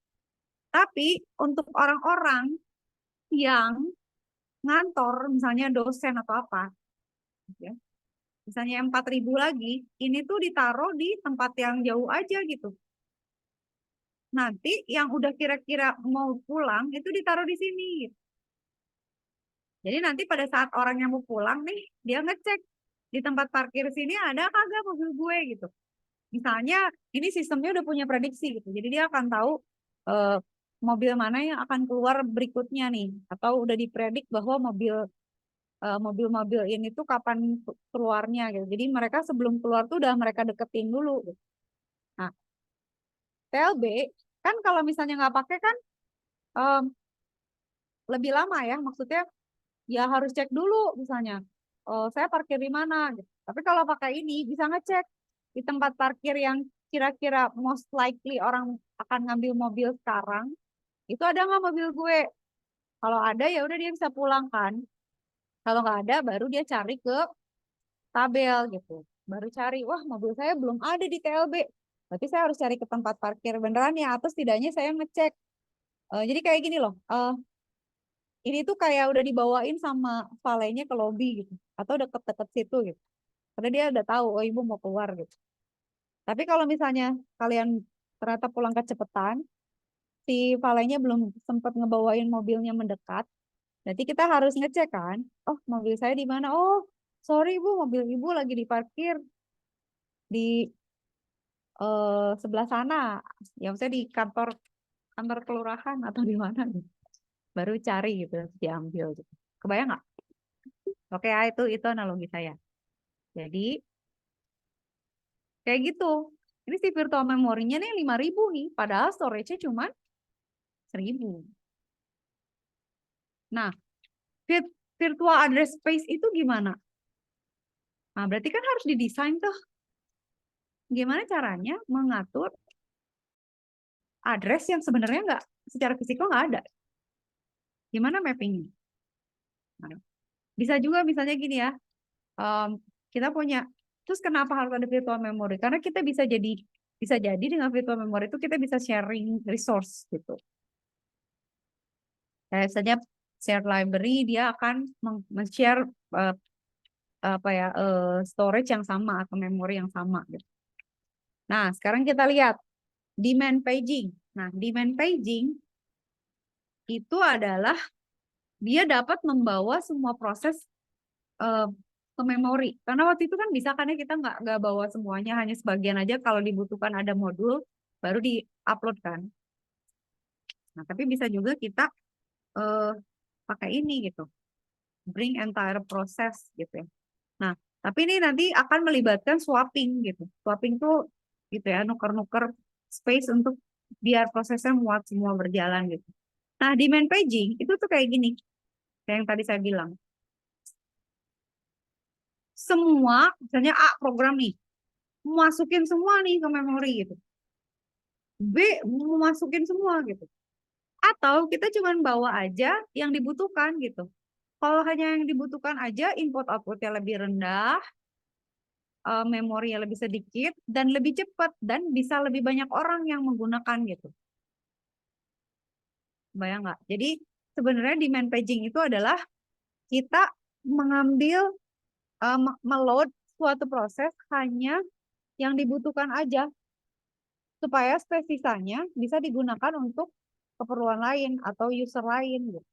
Tapi untuk orang-orang yang ngantor misalnya dosen atau apa ya, misalnya 4.000 lagi, ini tuh ditaruh di tempat yang jauh aja gitu. Nanti yang udah kira-kira mau pulang itu ditaruh di sini. Jadi nanti pada saat orang yang mau pulang nih, dia ngecek di tempat parkir sini ada kagak mobil gue gitu. Misalnya ini sistemnya udah punya prediksi gitu. Jadi dia akan tahu eh, mobil mana yang akan keluar berikutnya nih. Atau udah dipredik bahwa mobil-mobil ini tuh kapan keluarnya gitu. Jadi mereka sebelum keluar tuh udah mereka deketin dulu gitu. Nah, TLB kan kalau misalnya nggak pakai kan em, lebih lama ya. Maksudnya ya harus cek dulu misalnya. Oh, saya parkir di mana gitu. Tapi kalau pakai ini bisa ngecek di tempat parkir yang kira-kira most likely orang akan ngambil mobil sekarang, itu ada nggak mobil gue? Kalau ada ya udah dia bisa pulang kan. Kalau nggak ada baru dia cari ke tabel gitu. Baru cari, wah mobil saya belum ada di TLB. Berarti saya harus cari ke tempat parkir beneran ya, atau setidaknya saya ngecek. Jadi kayak gini loh, ini tuh kayak udah dibawain sama valetnya ke lobby gitu, atau deket-deket situ gitu. Karena dia udah tahu, oh ibu mau keluar gitu. Tapi kalau misalnya kalian ternyata pulang kecepatan, si valetnya belum sempat ngebawain mobilnya mendekat, berarti kita harus ngecek kan, oh mobil saya di mana? Oh, sorry Bu, mobil Ibu lagi diparkir di sebelah sana. Ya maksudnya di kantor kantor kelurahan atau di mana gitu. Baru cari gitu, diambil gitu. Kebayang nggak? Oke, ya, itu analogi saya. Jadi kayak gitu. Ini si virtual memorinya nih 5.000 nih, padahal storage-nya cuma 1.000. Nah, virtual address space itu gimana? Nah, berarti kan harus didesain tuh. Gimana caranya mengatur address yang sebenarnya nggak, secara fisikal nggak ada. Gimana mappingnya? Nah, bisa juga misalnya gini ya, kita punya, terus kenapa harus ada virtual memory? Karena kita bisa jadi dengan virtual memory itu kita bisa sharing resource gitu. Kayak misalnya share library, dia akan men-share apa ya storage yang sama atau memori yang sama gitu. Nah, sekarang kita lihat demand paging. Nah, demand paging itu adalah dia dapat membawa semua proses eh, ke memori. Karena waktu itu kan bisa kan ya kita nggak bawa semuanya, hanya sebagian aja kalau dibutuhkan ada modul baru di-upload kan. Nah, tapi bisa juga kita eh, pakai ini gitu. Bring entire process gitu ya. Nah, tapi ini nanti akan melibatkan swapping gitu. Swapping tuh gitu ya, nuker-nuker space untuk biar prosesnya muat semua berjalan gitu. Nah, demand paging itu tuh kayak gini, kayak yang tadi saya bilang. Semua, misalnya A program nih, masukin semua nih ke memori gitu. B masukin semua gitu. Atau kita cuma bawa aja yang dibutuhkan gitu. Kalau hanya yang dibutuhkan aja, input outputnya lebih rendah, memorinya lebih sedikit, dan lebih cepat, dan bisa lebih banyak orang yang menggunakan gitu. Bayang nggak? Jadi sebenarnya demand paging itu adalah kita mengambil, meload suatu proses hanya yang dibutuhkan aja, supaya space sisanya bisa digunakan untuk keperluan lain atau user lain gitu.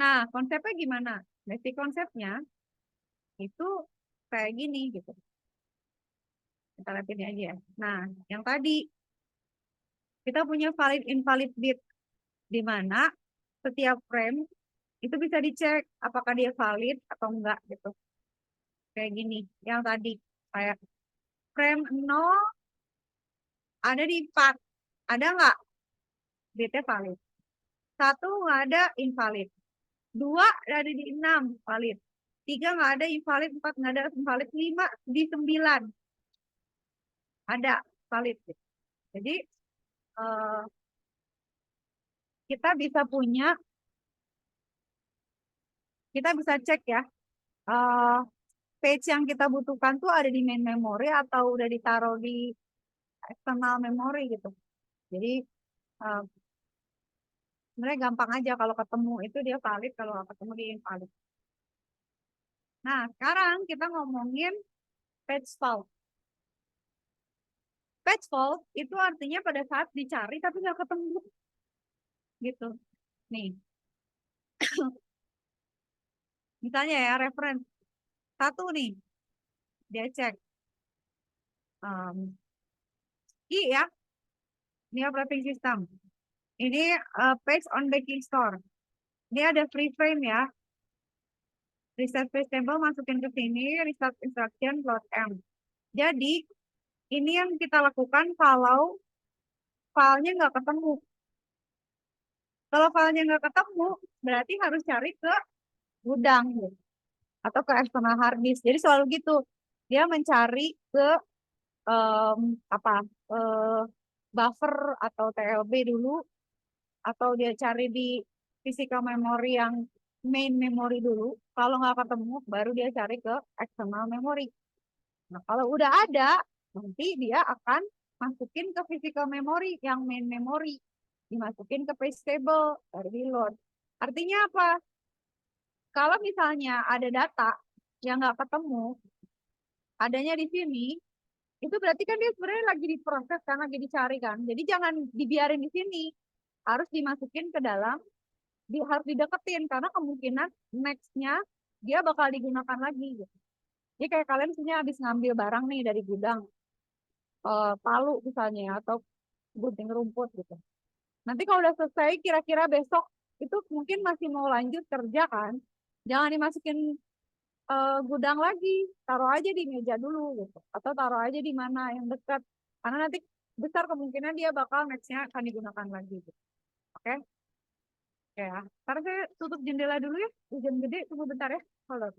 Nah, konsepnya gimana? Basic konsepnya itu kayak gini gitu. Kita lihat ini aja ya. Nah, yang tadi kita punya valid invalid bit, di mana setiap frame itu bisa dicek apakah dia valid atau enggak gitu. Kayak gini, yang tadi kayak frame 0 ada di 4, ada nggak bitnya valid? 1 nggak ada, invalid. 2 ada di 6, valid. 3 nggak ada, invalid. 4 nggak ada, invalid. 5 di 9 ada, valid. Jadi eh, kita bisa punya, kita bisa cek ya, eh, page yang kita butuhkan tuh ada di main memory atau udah ditaruh di external memory gitu. Jadi eh, sebenarnya gampang aja, kalau ketemu itu dia valid, kalau nggak ketemu dia invalid. Nah, sekarang kita ngomongin page fault. Page fault itu artinya pada saat dicari tapi nggak ketemu gitu. Nih, misalnya ya reference 1 nih, dia cek I ya, ini operating system. Ini page on baking store. Ini ada free frame ya. Reset page table masukin ke sini, reset instruction plot M. Jadi ini yang kita lakukan kalau filenya nggak ketemu. Kalau filenya nggak ketemu, berarti harus cari ke gudang gitu, atau ke external hard disk. Jadi selalu gitu. dia mencari ke apa eh, buffer atau TLB dulu, atau dia cari di physical memory yang main memory dulu. Kalau nggak ketemu, baru dia cari ke external memory. Nah, kalau udah ada, nanti dia akan masukin ke physical memory yang main memory, dimasukin ke page table, baru di load. Artinya apa? Kalau misalnya ada data yang nggak ketemu, adanya di sini, itu berarti kan dia sebenarnya lagi diproses kan, lagi dicari kan. Jadi jangan dibiarin di sini, harus dimasukin ke dalam, harus dideketin karena kemungkinan nextnya dia bakal digunakan lagi gitu. Jadi kayak kalian misalnya habis ngambil barang nih dari gudang, palu misalnya atau gunting rumput gitu. Nanti kalau udah selesai, kira-kira besok itu mungkin masih mau lanjut kerja kan? Jangan dimasukin gudang lagi, taruh aja di meja dulu gitu, atau taruh aja di mana yang dekat, karena nanti besar kemungkinan dia bakal nextnya akan digunakan lagi gitu. Oke, ya. Ntar saya tutup jendela dulu ya, hujan gede, tunggu bentar ya. Halo.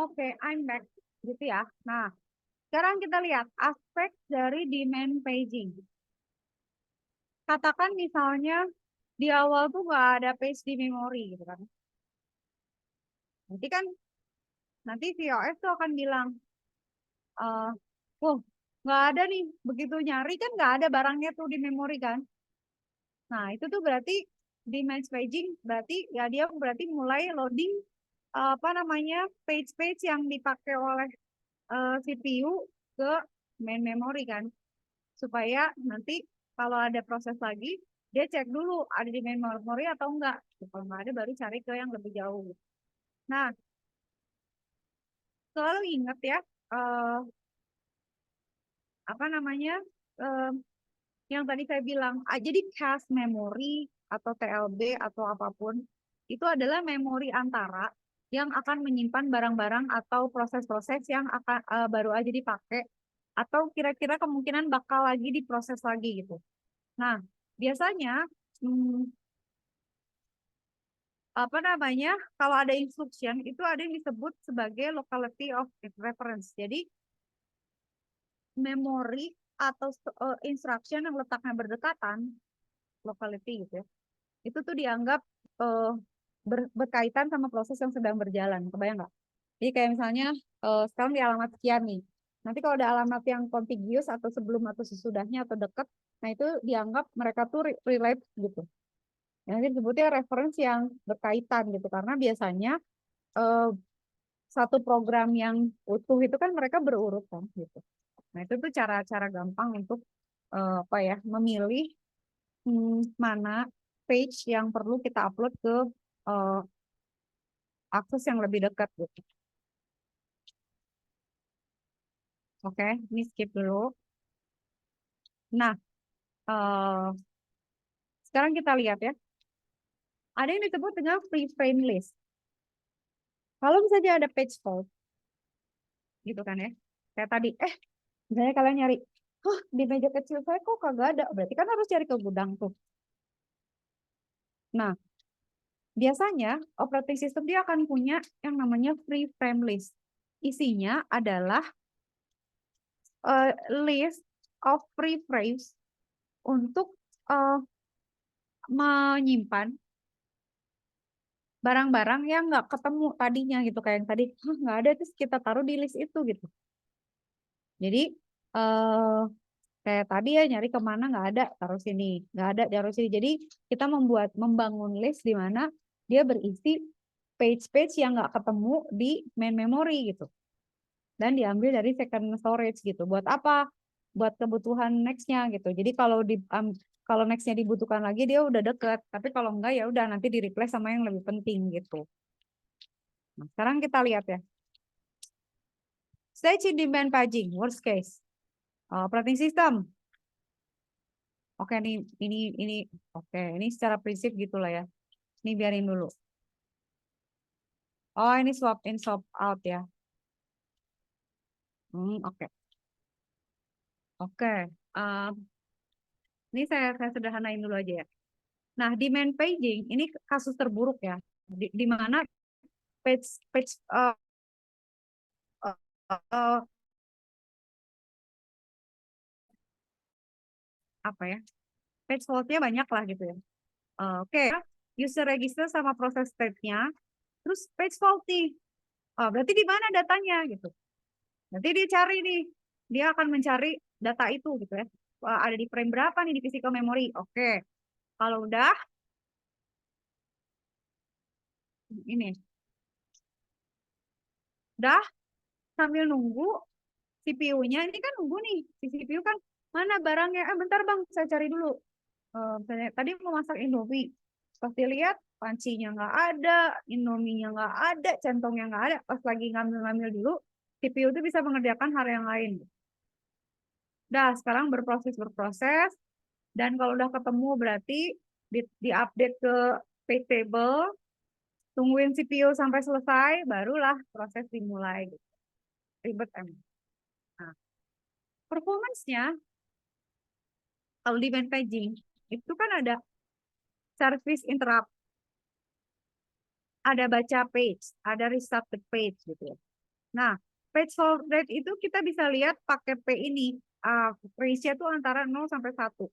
Oke, I'm back. Gitu ya. Nah, sekarang kita lihat aspek dari demand paging. Katakan misalnya di awal tuh nggak ada page di memori gitu kan. Nanti kan nanti VOS tuh akan bilang, eh oh nggak ada nih. Begitu nyari kan nggak ada barangnya tuh di memori kan. Nah itu tuh berarti demand paging, berarti ya dia berarti mulai loading apa namanya page-page yang dipakai oleh CPU ke main memory kan, supaya nanti kalau ada proses lagi dia cek dulu ada di main memory atau enggak. Kalau nggak ada baru cari ke yang lebih jauh. Nah, selalu ingat ya, eh, apa namanya, eh, yang tadi saya bilang, jadi cache memory atau TLB atau apapun itu adalah memori antara yang akan menyimpan barang-barang atau proses-proses yang akan baru aja dipakai atau kira-kira kemungkinan bakal lagi diproses lagi gitu. Nah, biasanya apa namanya, kalau ada instruction itu ada yang disebut sebagai locality of reference. Jadi memori atau instruction yang letaknya berdekatan, locality gitu ya, itu tuh dianggap eh, berkaitan sama proses yang sedang berjalan. Kebayang nggak? Jadi kayak misalnya sekarang di alamat sekian nih. Nanti kalau ada alamat yang contiguous atau sebelum atau sesudahnya atau dekat, nah itu dianggap mereka tuh relate gitu. Yang disebutnya reference yang berkaitan gitu. Karena biasanya eh, satu program yang utuh itu kan mereka berurutan gitu. Nah itu tuh cara-cara gampang untuk apa ya, memilih mana page yang perlu kita upload ke eh, akses yang lebih dekat gitu. Oke, ini skip dulu. Nah, eh, sekarang kita lihat ya. Ada yang disebut dengan free frame list. Kalau misalnya ada page fault, gitu kan ya. Kayak tadi, misalnya kalian nyari, di meja kecil saya kok kagak ada. Berarti kan harus cari ke gudang tuh. Nah, biasanya operating system dia akan punya yang namanya free frame list. Isinya adalah list of free frames untuk menyimpan barang-barang yang nggak ketemu tadinya gitu, kayak yang tadi nggak ada, terus kita taruh di list itu gitu. Jadi kayak tadi ya, nyari kemana nggak ada, taruh sini, nggak ada, taruh sini. Jadi kita membangun list di mana dia berisi page-page yang nggak ketemu di main memory gitu, dan diambil dari second storage gitu. Buat apa? Buat kebutuhan nextnya gitu. Jadi kalau nextnya dibutuhkan lagi dia udah deket. Tapi kalau enggak ya udah nanti di replace sama yang lebih penting gitu. Nah, sekarang kita lihat ya. Stage in demand paging, worst case. Operating system. Oke, ini oke, ini secara prinsip gitulah ya. Ini biarin dulu. Oh, ini swap in swap out ya. Oke. Oke. Ini saya sederhanain dulu aja ya. Nah, demand paging ini kasus terburuk ya. Di mana page page uh, uh, apa ya? Page fault-nya banyak lah gitu ya. Oke. User register sama proses state-nya, terus page faulty. Berarti di mana datanya gitu. Nanti dia cari nih, dia akan mencari data itu gitu ya. Ada di frame berapa nih di physical memory. Oke, kalau udah sambil nunggu CPU-nya, ini kan nunggu nih, si CPU kan mana barangnya, bentar bang, saya cari dulu. Misalnya tadi mau masak Indomie, pas dilihat pancinya nggak ada, Indominya nggak ada, centongnya nggak ada, pas lagi ngambil-ngambil dulu, CPU itu bisa mengerjakan hal yang lain. Dah, sekarang berproses, dan kalau udah ketemu berarti di-update ke page table, tungguin CPU sampai selesai, barulah proses dimulai. Ribet emang. Nah, performance-nya, kalau di main paging, itu kan ada service interrupt, ada baca page, ada restart the page gitu ya. Nah, page fault rate itu kita bisa lihat pakai P ini, ratio itu antara 0 sampai 1.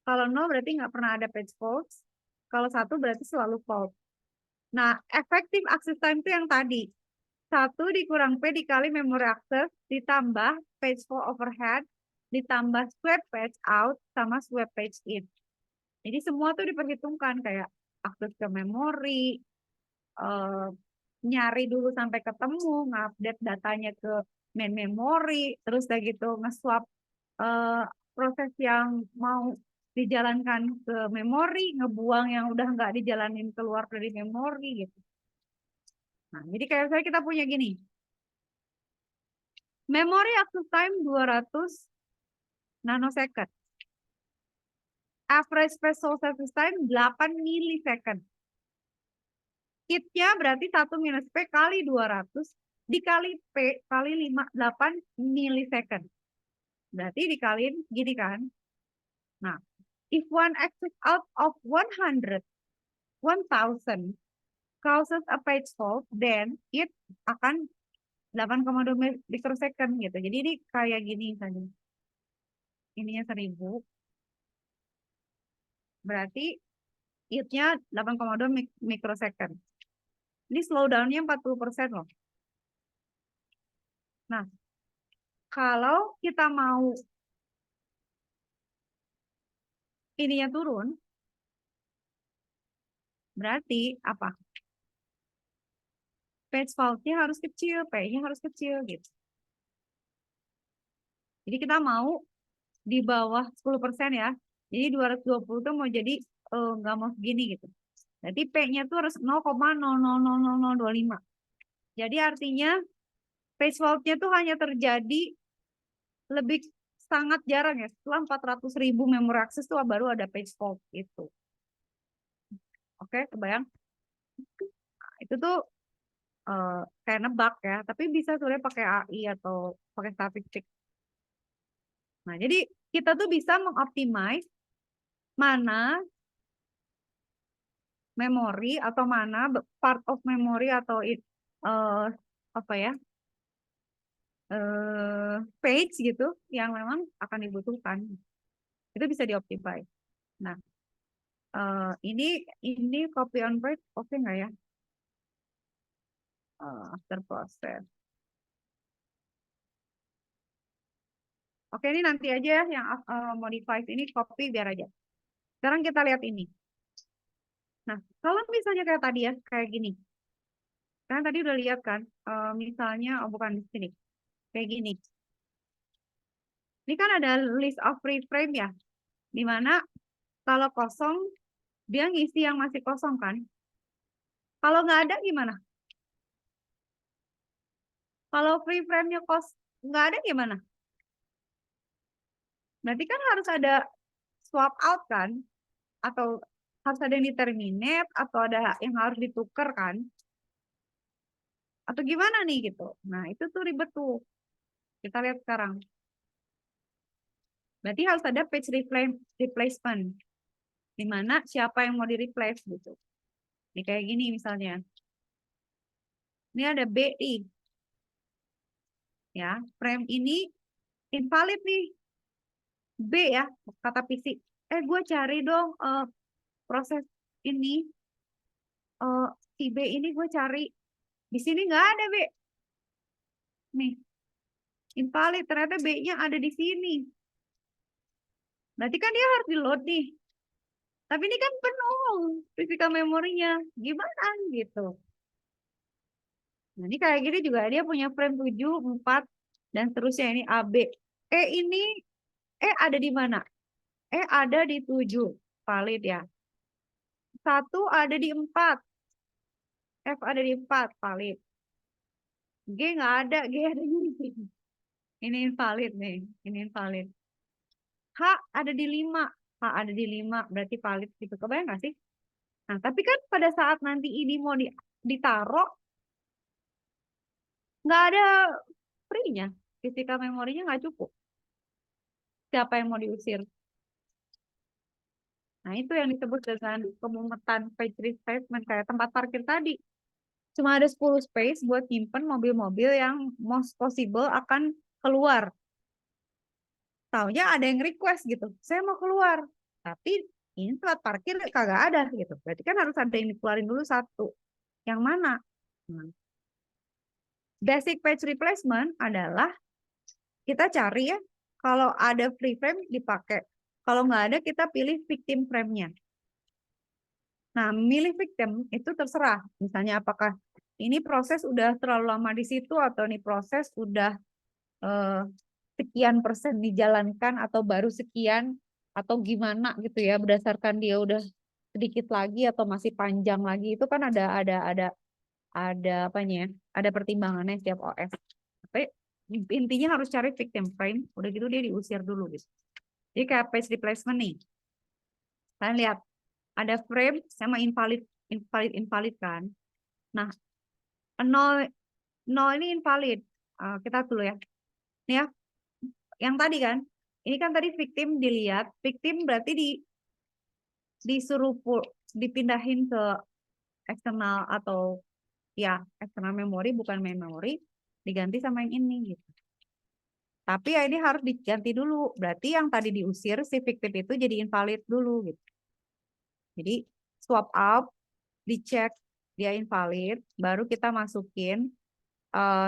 Kalau 0 berarti nggak pernah ada page fault, kalau 1 berarti selalu fault. Nah, effective access time itu yang tadi. 1 dikurang P dikali memory access, ditambah page fault overhead, ditambah swap page out, sama swap page in. Jadi semua tuh diperhitungkan, kayak akses ke memori, nyari dulu sampai ketemu, ngupdate datanya ke main memory, terus udah gitu nge-swap proses yang mau dijalankan ke memori, ngebuang yang udah nggak dijalanin keluar dari memori gitu. Nah, jadi kayak saya kita punya gini. Memory access time 200 nanosecond. Average special service time 8 milisecond. Kitnya berarti 1 minus P kali 200 dikali P kali 8 milisecond. Berarti dikaliin gini kan. Nah, if one access out of 100, 1000 causes a page fault, then it akan 8,2 microsecond gitu. Jadi ini kayak gini saja. Ininya 1000. Berarti it-nya 8,2 microsecond. Ini slowdown-nya 40% loh. Nah, kalau kita mau ininya turun, berarti apa? Page fault-nya harus kecil, P-nya harus kecil gitu. Jadi kita mau di bawah 10% ya. Jadi 220 itu mau jadi nggak mau segini gitu. Jadi P-nya tuh harus 0,000025. Jadi artinya page fault-nya tuh hanya terjadi lebih sangat jarang ya. Setelah 400.000 memory access tuh baru ada page fault itu. Oke, kebayang? Itu tuh kayak nebak ya, tapi bisa sebenarnya pakai AI atau pakai statistik. Nah, jadi kita tuh bisa mengoptimize mana memori atau mana part of memory atau eh, apa ya page gitu yang memang akan dibutuhkan. Itu bisa dioptimize. Nah, ini copy on write oke nggak ya? After process. Oke, ini nanti aja ya yang modify ini copy biar aja. Sekarang kita lihat ini. Nah, kalau misalnya kayak tadi ya, kayak gini. Kan tadi udah lihat kan, misalnya, oh bukan di sini, kayak gini. Ini kan ada list of free frame ya, di mana kalau kosong, dia ngisi yang masih kosong kan. Kalau nggak ada gimana? Kalau free frame-nya nggak ada gimana? Berarti kan harus ada swap out kan? Atau harus ada yang di terminate, atau ada yang harus ditukar kan? Atau gimana nih gitu. Nah, itu tuh ribet tuh. Kita lihat sekarang. Berarti harus ada page replacement. Di mana siapa yang mau di-replace gitu. Ini kayak gini misalnya. Ini ada BI. Ya, frame ini invalid nih. B ya, kata PC. Gue cari dong proses ini. Si B ini gue cari. Di sini nggak ada B. Nih, invalid. Ternyata B-nya ada di sini. Berarti kan dia harus di-load nih. Tapi ini kan penuh physical memorinya. Gimana gitu. Nah, ini kayak gini juga dia punya frame 7, 4, dan seterusnya. Ini AB. Ini ada di mana? Ada di 7. Valid ya. 1 ada di 4. F ada di 4. Valid. G nggak ada. G ada di sini. Ini invalid nih. Ini invalid. H ada di 5. H ada di 5. Berarti valid gitu. Kebayang nggak sih? Nah, tapi kan pada saat nanti ini mau ditaruh, nggak ada free-nya. Physical memorinya nggak cukup. Siapa yang mau diusir? Nah, itu yang disebut dengan pemumetan page replacement kayak tempat parkir tadi. Cuma ada 10 space buat nyimpen mobil-mobil yang most possible akan keluar. Taunya ada yang request gitu, saya mau keluar. Tapi ini tempat parkir kagak ada gitu. Berarti kan harus ada yang dikeluarin dulu satu. Yang mana? Nah, basic page replacement adalah kita cari ya, kalau ada free frame dipakai. Kalau nggak ada kita pilih victim frame-nya. Nah, milih victim itu terserah. Misalnya apakah ini proses udah terlalu lama di situ atau ini proses udah eh, sekian persen dijalankan atau baru sekian atau gimana gitu ya berdasarkan dia udah sedikit lagi atau masih panjang lagi itu kan ada apanya ya? Ada pertimbangannya setiap OS. Tapi intinya harus cari victim frame, udah gitu dia diusir dulu gitu. Jadi kayak page replacement nih. Kalian lihat ada frame sama invalid invalid kan. Nah, nol nol ini invalid. Kita dulu ya. Ini ya, yang tadi kan. Ini kan tadi victim dilihat, victim berarti disuruh dipindahin ke eksternal atau ya eksternal memori bukan main memory, diganti sama yang ini gitu. Tapi ya ini harus diganti dulu. Berarti yang tadi diusir si victim itu jadi invalid dulu gitu. Jadi swap out, dicek dia invalid, baru kita masukin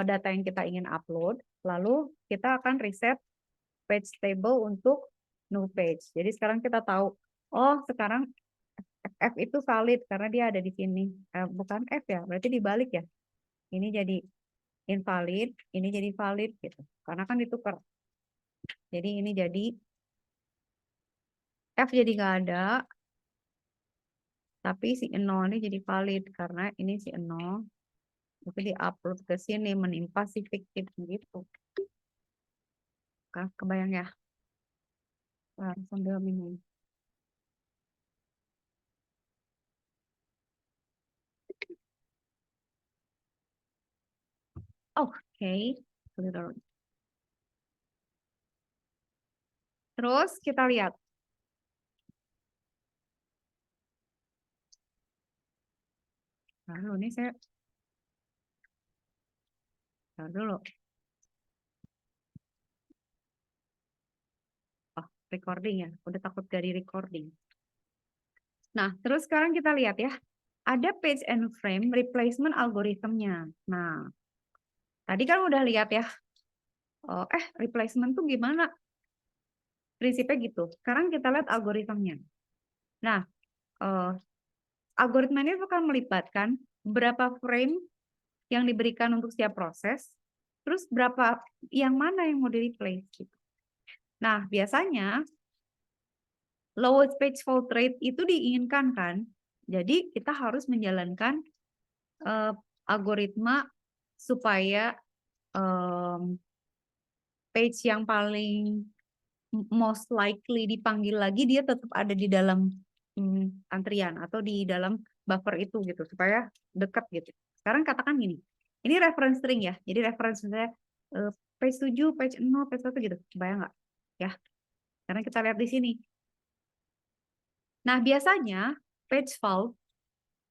data yang kita ingin upload, lalu kita akan reset page table untuk new page. Jadi sekarang kita tahu, oh sekarang F itu valid karena dia ada di sini. Bukan F ya, berarti dibalik ya. Ini jadi invalid, ini jadi valid gitu. Karena kan ditukar. Jadi ini jadi F jadi nggak ada, tapi si 0 ini jadi valid karena ini si 0 itu diupload ke sini menimpa si fiktif gitu. Kebayang ya? Sambil minum. Oke. Terus kita lihat. Lalu ini saya taruh dulu. Oh, recording ya. Udah takut dari recording. Nah, terus sekarang kita lihat ya. Ada page and frame replacement algoritmnya. Nah, tadi kan udah lihat ya. Replacement tuh gimana? Prinsipnya gitu. Sekarang kita lihat algoritmnya. Nah, algoritma ini akan melibatkan berapa frame yang diberikan untuk setiap proses, terus berapa yang mana yang mau di-replace gitu. Nah, biasanya lowest page fault rate itu diinginkan kan. Jadi kita harus menjalankan algoritma supaya page yang paling most likely dipanggil lagi dia tetap ada di dalam antrian atau di dalam buffer itu gitu supaya dekat gitu. Sekarang katakan gini, ini reference string ya, jadi reference saya page 7, page 0, page 1 gitu, bayang nggak? Ya, karena kita lihat di sini. Nah biasanya page fault,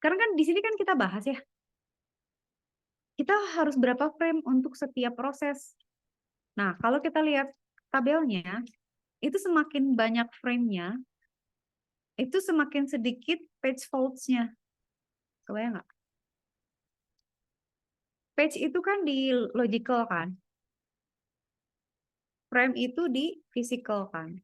karena kan di sini kan kita bahas ya, kita harus berapa frame untuk setiap proses. Nah kalau kita lihat tabelnya, itu semakin banyak frame-nya, itu semakin sedikit page faults-nya. Kebayang nggak? Page itu kan di logical kan. Frame itu di physical kan.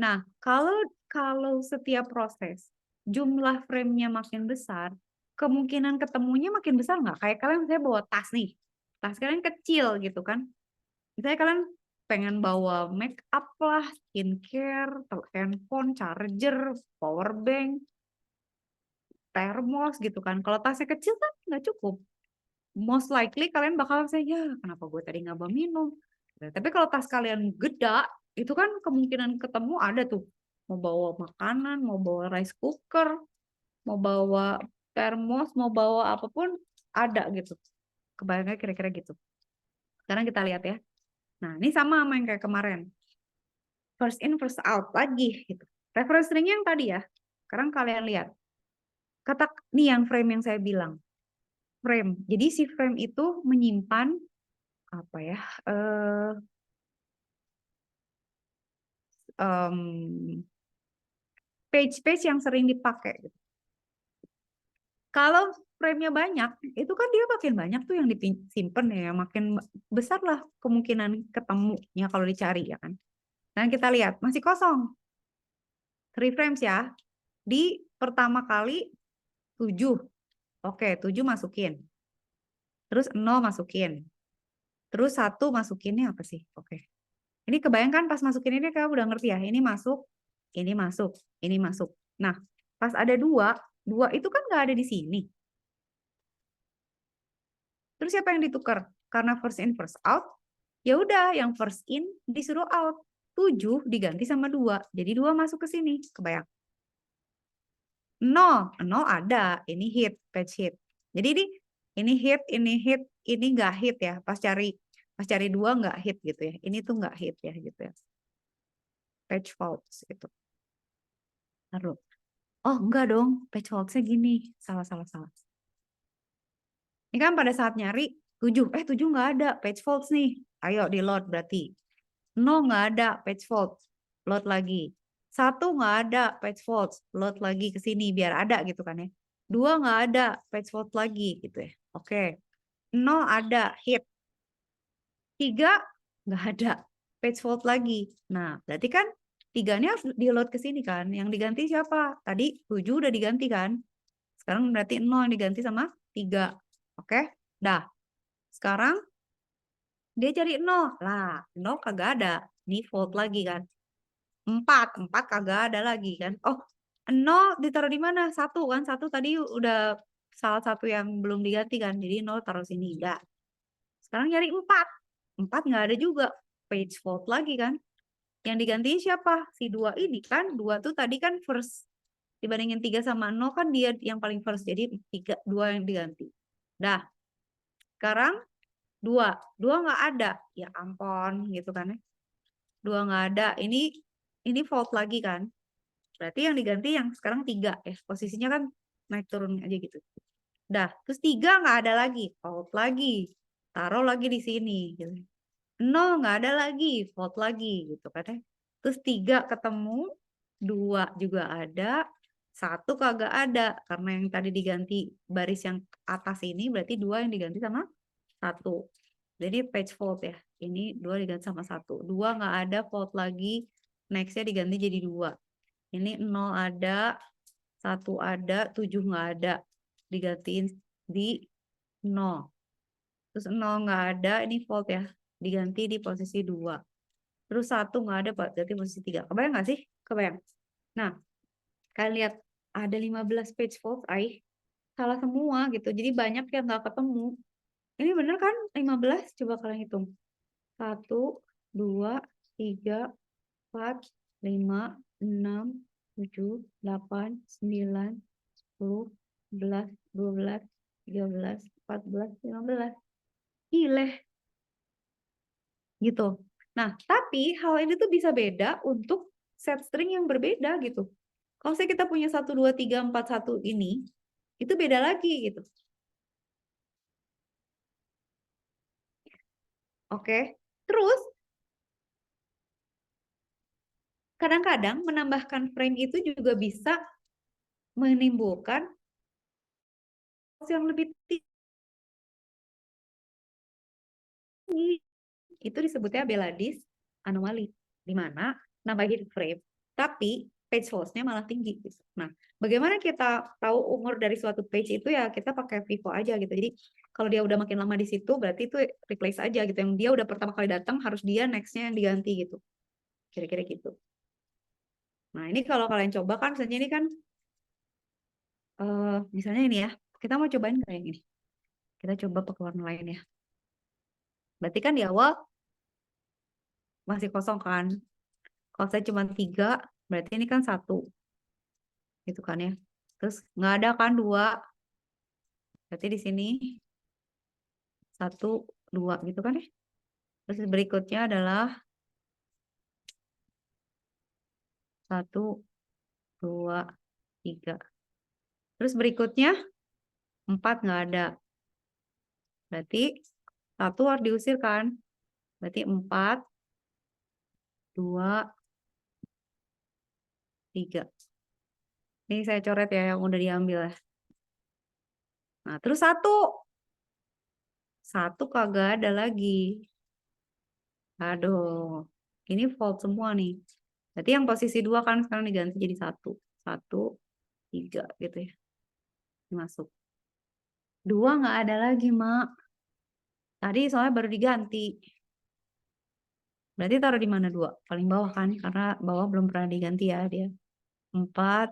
Nah, kalau setiap proses jumlah frame-nya makin besar, kemungkinan ketemunya makin besar nggak? Kayak kalian saya bawa tas nih. Tas kalian kecil gitu kan. Misalnya kalian pengen bawa make up lah, skincare, handphone, charger, power bank, termos gitu kan. Kalau tasnya kecil kan nggak cukup. Most likely kalian bakal saya ya kenapa gue tadi nggak bawa minum. Nah, tapi kalau tas kalian gede, itu kan kemungkinan ketemu ada tuh. Mau bawa makanan, mau bawa rice cooker, mau bawa termos, mau bawa apapun ada gitu. Kebayangnya kira-kira gitu. Sekarang kita lihat ya. Nah, ini sama yang kayak kemarin. First in, first out lagi gitu. Reference string yang tadi ya. Sekarang kalian lihat. Kata nih yang frame yang saya bilang. Frame. Jadi si frame itu menyimpan apa ya? Page-page yang sering dipakai. Kalau frame-nya banyak, itu kan dia makin banyak tuh yang disimpan ya, makin besar lah kemungkinan ketemunya kalau dicari ya kan. Dan kita lihat masih kosong. 3 frames ya. Di pertama kali 7. Oke, 7 masukin. Terus 0 masukin. Terus 1 masukinnya apa sih? Oke. Ini kebayangkan pas masukin ini kamu udah ngerti ya. Ini masuk, ini masuk, ini masuk. Nah, pas ada 2 itu kan nggak ada di sini. Terus siapa yang ditukar? Karena first in first out, ya udah yang first in disuruh out. 7 diganti sama 2. Jadi 2 masuk ke sini. Kebayang? 0 ada. Ini hit, page hit. Jadi ini hit, ini nggak hit ya. Pas cari 2 nggak hit gitu ya. Ini tuh nggak hit ya gitu ya. Page faults itu. Taruh. Oh enggak dong, page faults-nya gini. Salah. Ini kan pada saat nyari 7, 7 nggak ada, page faults nih. Ayo di load berarti. 0 nggak ada, page faults. Load lagi. 1 nggak ada, page faults. Load lagi ke sini biar ada gitu kan ya. 2 nggak ada, page faults lagi gitu ya. Oke. 0 ada, hit. 3 nggak ada, page fault lagi. Nah, berarti kan 3-nya harus di load ke sini kan. Yang diganti siapa? Tadi 7 udah diganti kan. Sekarang berarti 0 yang diganti sama 3. Oke, dah. Sekarang dia cari 0. Lah, 0 kagak ada. Ini fault lagi kan. 4 kagak ada lagi kan. Oh, 0 ditaruh di mana? 1 kan. 1 tadi udah salah satu yang belum diganti kan. Jadi 0 taruh sini. Ya. Sekarang nyari 4. 4 nggak ada juga. Page fault lagi kan. Yang diganti siapa? Si 2 ini kan. 2 tuh tadi kan first. Dibandingin 3 sama 0 kan dia yang paling first. Jadi 2 yang diganti. Dah. Sekarang 2 nggak ada, ya ampun gitu kan ya. 2 nggak ada, ini fault lagi kan, berarti yang diganti yang sekarang 3 ya, posisinya kan naik turun aja gitu. Dah, terus 3 nggak ada lagi, fault lagi, taruh lagi di sini gitu. 0 nggak ada lagi, fault lagi gitu kan ya. Terus 3 ketemu, 2 juga ada, 1 kagak ada karena yang tadi diganti baris yang atas ini berarti 2 yang diganti sama 1. Jadi page fault ya. Ini 2 diganti sama 1. 2 nggak ada, fault lagi. Nextnya diganti jadi 2. Ini 0 ada, 1 ada, 7 nggak ada. Digantiin di 0. Terus 0 nggak ada, ini fault ya. Diganti di posisi 2. Terus 1 nggak ada, berarti posisi 3. Kebayang nggak sih? Kebayang. Nah, kalian lihat ada 15 page fault, salah semua gitu. Jadi banyak yang nggak ketemu. Ini bener kan 15? Coba kalian hitung. 1, 2, 3, 4, 5, 6, 7, 8, 9, 10, 11, 12, 13, 14, 15. Gile. Gitu. Nah, tapi hal ini tuh bisa beda untuk set string yang berbeda gitu. Kalau saya kita punya 1, 2, 3, 4, 1 ini, itu beda lagi gitu. Oke. Terus, kadang-kadang menambahkan frame itu juga bisa menimbulkan yang lebih tinggi. Itu disebutnya Beladis anomali, di mana nambahin frame, tapi page loss-nya malah tinggi. Nah, bagaimana kita tahu umur dari suatu page itu ya kita pakai Vivo aja gitu. Jadi kalau dia udah makin lama di situ, berarti itu replace aja gitu. Yang dia udah pertama kali datang harus dia next-nya yang diganti gitu. Kira-kira gitu. Nah, ini kalau kalian coba kan, misalnya ini kan, misalnya ini ya, kita mau cobain kayak gini. Kita coba pakai warna lain ya. Berarti kan di awal masih kosong kan. Kalau saya cuma 3, berarti ini kan 1. Gitu kan ya. Terus nggak ada kan 2. Berarti di sini 1, 2 gitu kan ya. Terus berikutnya adalah 1, 2, 3. Terus berikutnya 4 nggak ada. Berarti 1 harus diusir kan. Berarti 4, 2, 3. Ini saya coret ya yang udah diambil ya. Nah, terus 1. 1 kagak ada lagi. Aduh. Ini fault semua nih. Berarti yang posisi 2 kan sekarang diganti jadi 1. 1, 3 gitu ya. Masuk. 2 nggak ada lagi, Mak. Tadi soalnya baru diganti. Berarti taruh di mana 2? Paling bawah kan? Karena bawah belum pernah diganti ya dia. 4,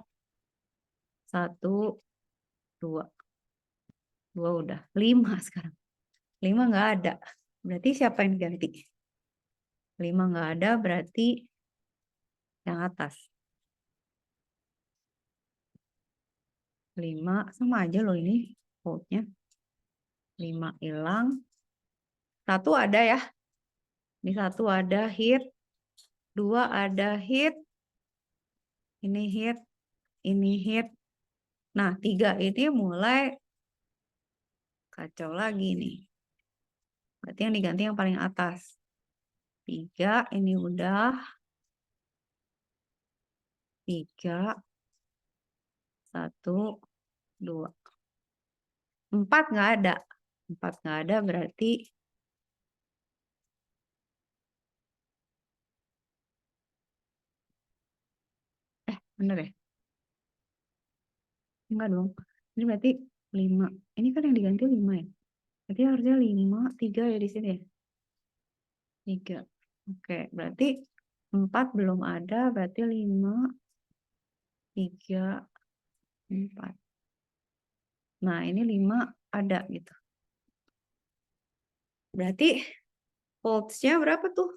1, 2. 2 udah. 5 sekarang. 5 nggak ada. Berarti siapa yang diganti? 5 nggak ada, berarti yang atas. 5 sama aja loh ini faultnya. 5 hilang. 1 ada ya. Ini 1 ada hit. 2 ada hit. Ini hit. Ini hit. Nah, 3 ini mulai kacau lagi nih. Berarti yang diganti yang paling atas. 3 ini udah. 3, 1, 2. 4 nggak ada. 4 nggak ada berarti bener ya? Enggak dong. Ini berarti 5. Ini kan yang diganti 5 ya? Berarti harusnya 5, 3 ya di sini ya? 3. Oke, berarti 4 belum ada, berarti 5, 3, 4. Nah, ini 5 ada gitu. Berarti volts-nya berapa tuh?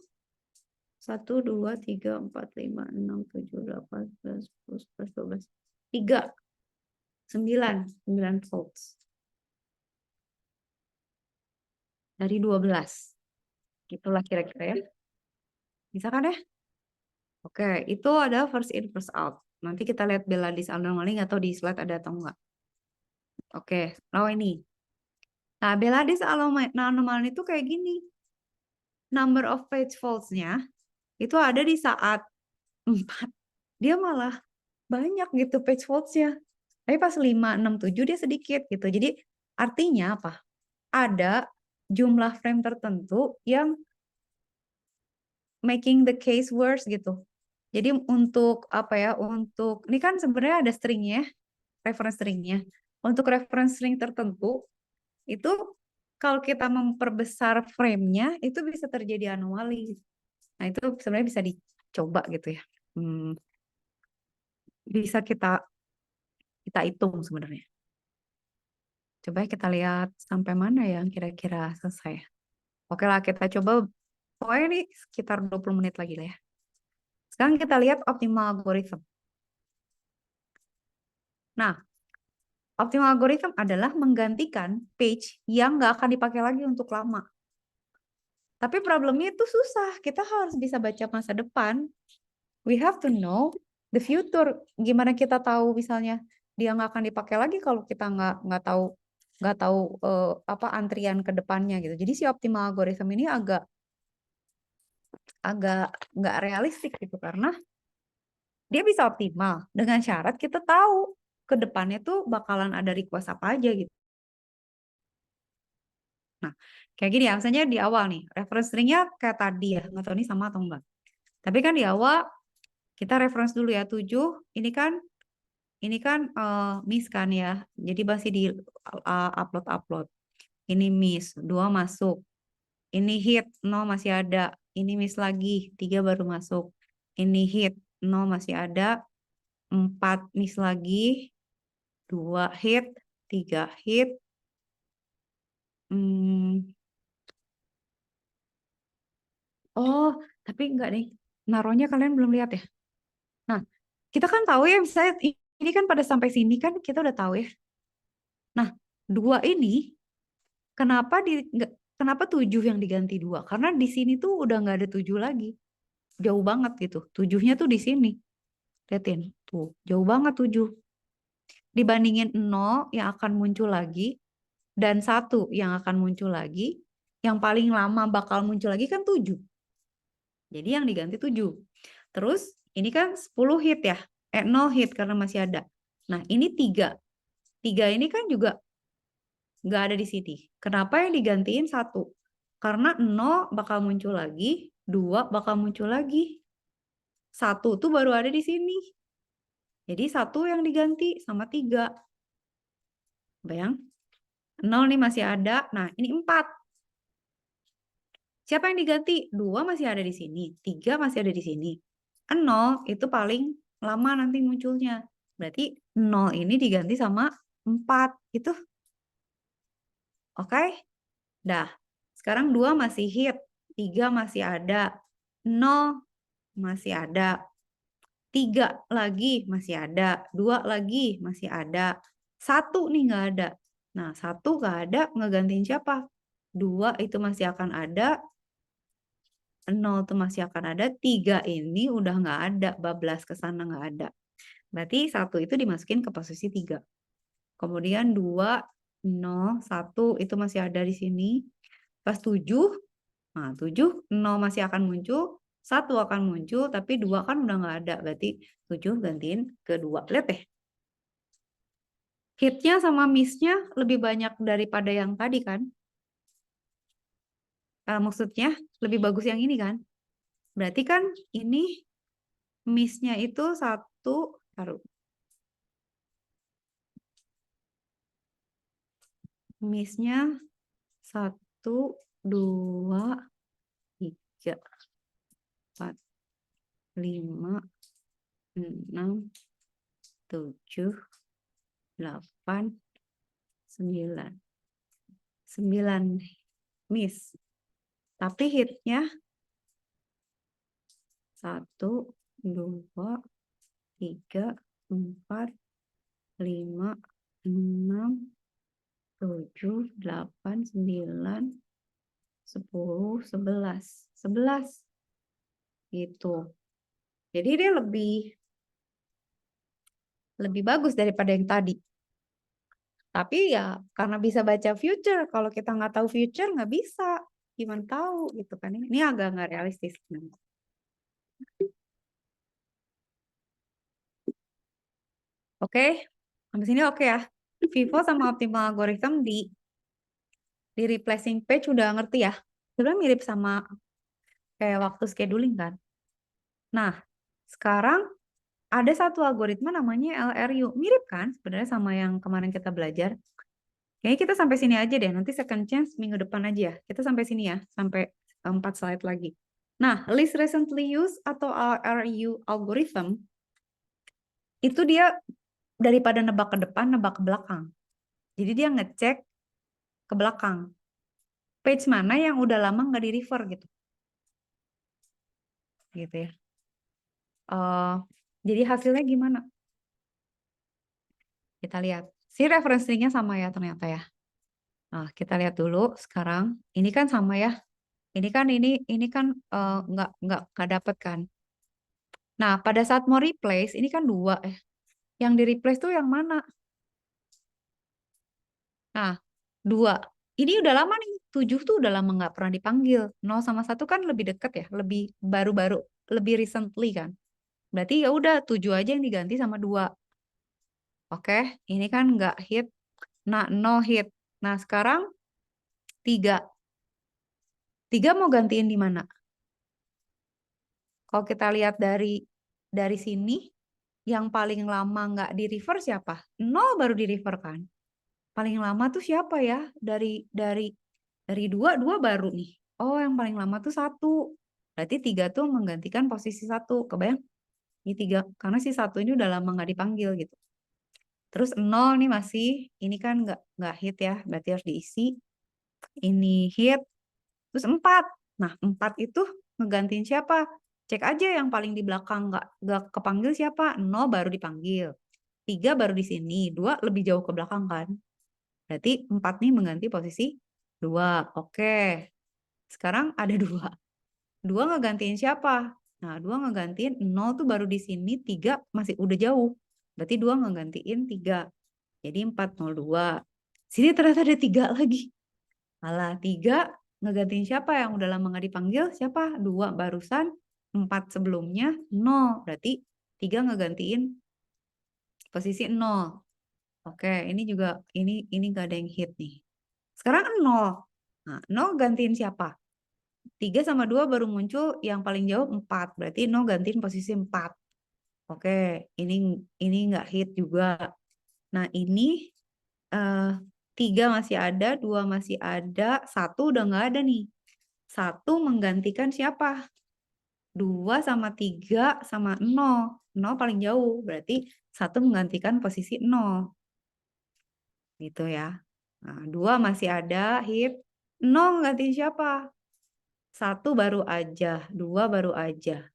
1, 2, 3, 4, 5, 6, 7, 8, 9, 10, 11, 12. 3. 9 volts. dari 12. Gitulah kira-kira ya. Bisa kan ya? Oke, itu ada first in first out. Nanti kita lihat Belady's anomaly atau di slide ada atau enggak. Oke, lalu ini. Nah, Belady's anomaly itu kayak gini. Number of page faults-nya itu ada di saat 4. Dia malah banyak gitu page faults-nya. Tapi pas 5, 6, 7 dia sedikit gitu. Jadi artinya apa? Ada jumlah frame tertentu yang making the case worse gitu. Jadi untuk apa ya? Untuk ini kan sebenarnya ada stringnya, reference stringnya. Untuk reference string tertentu itu kalau kita memperbesar frame-nya itu bisa terjadi anomali. Nah itu sebenarnya bisa dicoba gitu ya. Bisa kita hitung sebenarnya. Coba kita lihat sampai mana yang kira-kira selesai. Oke lah, kita coba. Pokoknya ini sekitar 20 menit lagi lah ya. Sekarang kita lihat optimal algorithm. Nah, optimal algorithm adalah menggantikan page yang nggak akan dipakai lagi untuk lama. Tapi problemnya itu susah. Kita harus bisa baca masa depan. We have to know the future. Gimana kita tahu misalnya dia nggak akan dipakai lagi kalau kita nggak tahu apa antrian ke depannya gitu. Jadi si optimal algorithm ini agak nggak realistik gitu karena dia bisa optimal dengan syarat kita tahu ke depannya tuh bakalan ada request apa aja gitu. Nah, kayak gini ya, misalnya di awal nih, reference stringnya kayak tadi ya, nggak tahu ini sama atau enggak. Tapi kan di awal kita reference dulu ya, 7, ini kan miss kan ya, jadi masih di upload. Ini miss, 2 masuk. Ini hit, 0 masih ada. Ini miss lagi, 3 baru masuk. Ini hit, 0 masih ada. 4 miss lagi. 2 hit, 3 hit. Oh, tapi enggak nih. Naruhnya kalian belum lihat ya. Nah, kita kan tahu ya, misalnya ini kan pada sampai sini kan kita udah tahu ya. Nah, 2 ini kenapa 7 yang diganti 2? Karena di sini tuh udah nggak ada 7 lagi. Jauh banget gitu. 7-nya tuh di sini. Lihatin. Tuh, jauh banget 7. Dibandingin 0 yang akan muncul lagi dan 1 yang akan muncul lagi, yang paling lama bakal muncul lagi kan 7. Jadi yang diganti 7. Terus ini kan 10 hit ya. 0 hit karena masih ada. Nah, ini 3. 3 ini kan juga nggak ada di sini. Kenapa yang digantiin 1? Karena 0 bakal muncul lagi, 2 bakal muncul lagi. 1 tuh baru ada di sini. Jadi 1 yang diganti sama 3. Bayang? 0 nih masih ada. Nah, ini 4. Siapa yang diganti? 2 masih ada di sini. 3 masih ada di sini. 0 itu paling lama nanti munculnya. Berarti 0 ini diganti sama 4. Itu. Oke? Dah. Sekarang 2 masih hit. 3 masih ada. 0 masih ada. 3 lagi masih ada. 2 lagi masih ada. 1 nih nggak ada. Nah, 1 nggak ada, ngegantiin siapa? 2 itu masih akan ada. 0 tuh masih akan ada. 3 ini udah nggak ada. Bablas ke sana nggak ada. Berarti 1 itu dimasukin ke posisi 3. Kemudian 2, 0, 1 itu masih ada di sini. Pas 7, nah 7, 0 masih akan muncul. 1 akan muncul, tapi 2 kan udah nggak ada. Berarti 7 gantiin ke 2. Lihat deh. Hitnya sama miss-nya lebih banyak daripada yang tadi kan. Maksudnya lebih bagus yang ini kan. Berarti kan ini miss-nya itu 1, taruh. Miss-nya 1, 2, 3, 4, 5, 6, 7, 8, 9. 9 miss. Tapi hitnya 1, 2, 3, 4, 5, 6, 7, 8, 9, 10, 11. 11. Gitu. Jadi dia lebih bagus daripada yang tadi. Tapi ya karena bisa baca future, kalau kita nggak tahu future nggak bisa. Gimana tahu gitu kan. Ini agak nggak realistis. Oke, sampai sini oke ya. Vivo sama optimal algorithm di replacing page udah ngerti ya. Sebenarnya mirip sama kayak waktu scheduling kan. Nah, sekarang ada satu algoritma namanya LRU. Mirip kan sebenarnya sama yang kemarin kita belajar. Kayaknya kita sampai sini aja deh. Nanti second chance minggu depan aja ya. Kita sampai sini ya. Sampai 4 slide lagi. Nah, least recently used atau LRU algorithm itu dia daripada nebak ke depan, nebak ke belakang. Jadi dia ngecek ke belakang. Page mana yang udah lama nggak di-refer gitu. Gitu ya. Jadi hasilnya gimana? Kita lihat. Si referensinya sama ya ternyata ya. Nah, kita lihat dulu sekarang. Ini kan sama ya. Ini kan nggak dapat kan. Nah, pada saat mau replace, ini kan 2 ya. Yang di replace tuh yang mana? Nah, 2. Ini udah lama nih. 7 tuh udah lama nggak pernah dipanggil. 0 sama 1 kan lebih dekat ya, lebih baru-baru, lebih recently kan. Berarti ya udah 7 aja yang diganti sama 2. Oke, ini kan nggak hit. Nah, no hit. Nah, sekarang 3. 3 mau gantiin di mana? Kalau kita lihat dari sini, yang paling lama nggak di refer siapa? 0 baru di refer kan. Paling lama tuh siapa ya? Dari 2 baru nih. Oh, yang paling lama tuh 1. Berarti 3 tuh menggantikan posisi 1. Kebayang? Ini 3. Karena si 1 ini udah lama nggak dipanggil gitu. Terus 0 nih masih. Ini kan nggak hit ya. Berarti harus diisi. Ini hit. Terus 4. Nah, 4 itu ngegantiin siapa? Cek aja yang paling di belakang nggak kepanggil siapa? 0 baru dipanggil. 3 baru di sini. 2 lebih jauh ke belakang kan. Berarti 4 nih mengganti posisi 2. Oke. Sekarang ada 2. 2 ngegantiin siapa? Nah, 2 ngegantiin 0 tuh baru di sini, 3 masih udah jauh. Berarti 2 ngegantiin 3. Jadi 402. Sini ternyata ada 3 lagi. Alah, 3 ngegantiin siapa yang udah lama nggak dipanggil? Siapa? 2 barusan, 4 sebelumnya, 0. Berarti 3 ngegantiin posisi 0. Oke, ini juga ini nggak ada yang hit nih. Sekarang 0. Nah, 0 gantiin siapa? 3 sama 2 baru muncul, yang paling jauh 4. Berarti 0 gantiin posisi 4. Oke, ini nggak hit juga. Nah, ini 3 masih ada, 2 masih ada, 1 udah nggak ada nih. 1 menggantikan siapa? 2 sama 3 sama 0. 0 paling jauh, berarti 1 menggantikan posisi 0. Gitu ya. Nah, 2 masih ada, hit. 0 gantiin siapa? 1 baru aja, 2 baru aja.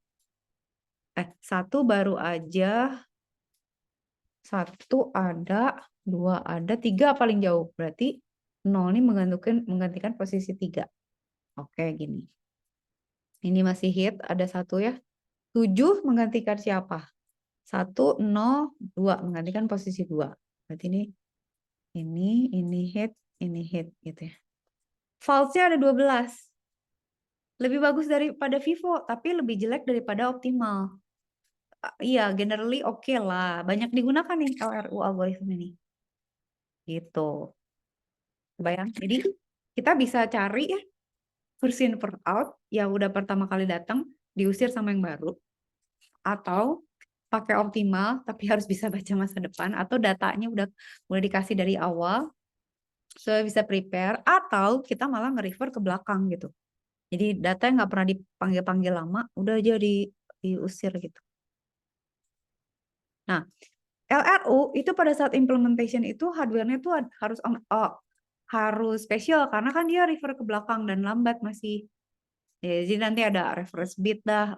1 baru aja, 1 ada, 2 ada, 3 paling jauh. Berarti 0 ini menggantikan posisi 3. Oke, gini. Ini masih hit, ada 1 ya. 7 menggantikan siapa? 1, 0, 2 menggantikan posisi 2. Berarti ini hit gitu ya. False-nya ada 12. Lebih bagus daripada Vivo, tapi lebih jelek daripada optimal. Iya, generally oke lah. Banyak digunakan nih LRU algorithm ini. Gitu. Bayang. Jadi kita bisa cari ya first in first out yang udah pertama kali datang diusir sama yang baru, atau pakai optimal tapi harus bisa baca masa depan, atau datanya udah dikasih dari awal so bisa prepare, atau kita malah nge-refer ke belakang gitu. Jadi data yang nggak pernah dipanggil-panggil lama udah aja diusir gitu. Nah, LRU itu pada saat implementation itu hardware-nya tuh harus spesial karena kan dia refer ke belakang dan lambat masih. Ya, jadi nanti ada reference bit dah,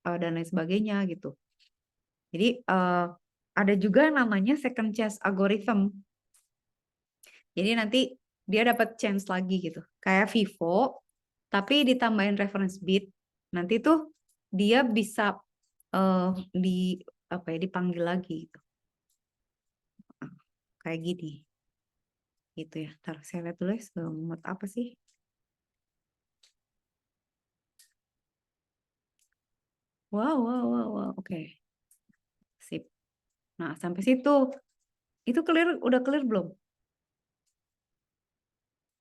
dan lain sebagainya gitu. Jadi ada juga yang namanya second chance algorithm. Jadi nanti dia dapat chance lagi gitu. Kayak Vivo, tapi ditambahin reference bit, nanti tuh dia bisa di apa ya, dipanggil lagi gitu. Kayak gini. Gitu ya. Ntar saya lihat dulu ya, semut apa sih? Wow, wow, wow, wow. Oke. Sip. Nah, sampai situ. Itu clear, udah clear belum?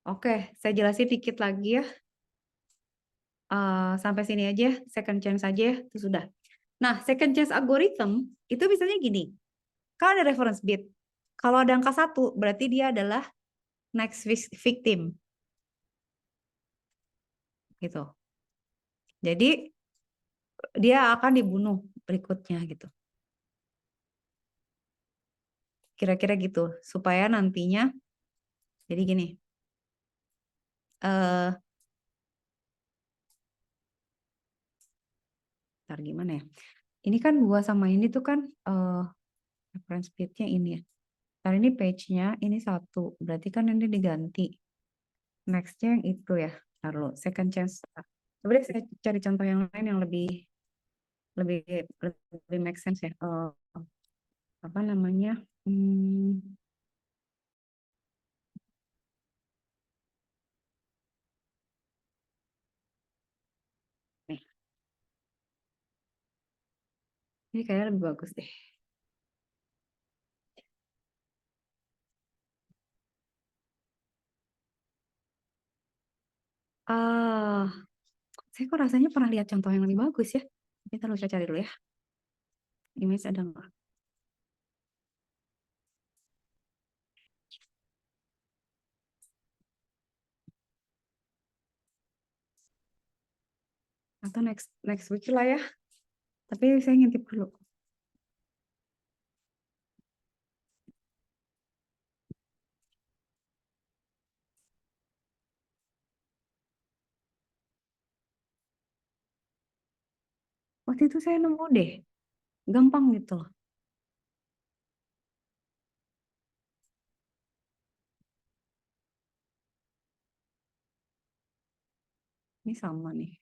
Oke, saya jelasin dikit lagi ya. Sampai sini aja, second chance aja ya, itu sudah. Nah, second chance algorithm itu misalnya gini. Kalau ada reference bit, kalau ada angka 1, berarti dia adalah next victim. Gitu. Jadi, dia akan dibunuh berikutnya gitu. Kira-kira gitu. Supaya nantinya, jadi gini. Ntar gimana ya? Ini kan 2 sama ini tuh kan reference bitnya ini ya. Ntar ini page-nya, ini 1. Berarti kan ini diganti. Next-nya yang itu ya. Lalu second chance. Coba deh saya cari contoh yang lain yang lebih lebih lebih make sense ya. Apa namanya? Nih. Ini kayaknya lebih bagus deh. Saya kok rasanya pernah lihat contoh yang lebih bagus ya. Kita harus cari dulu ya. Image ada nggak? Atau next week lah ya. Tapi saya ngintip dulu. Waktu itu saya nemu deh. Gampang gitu loh. Ini sama nih.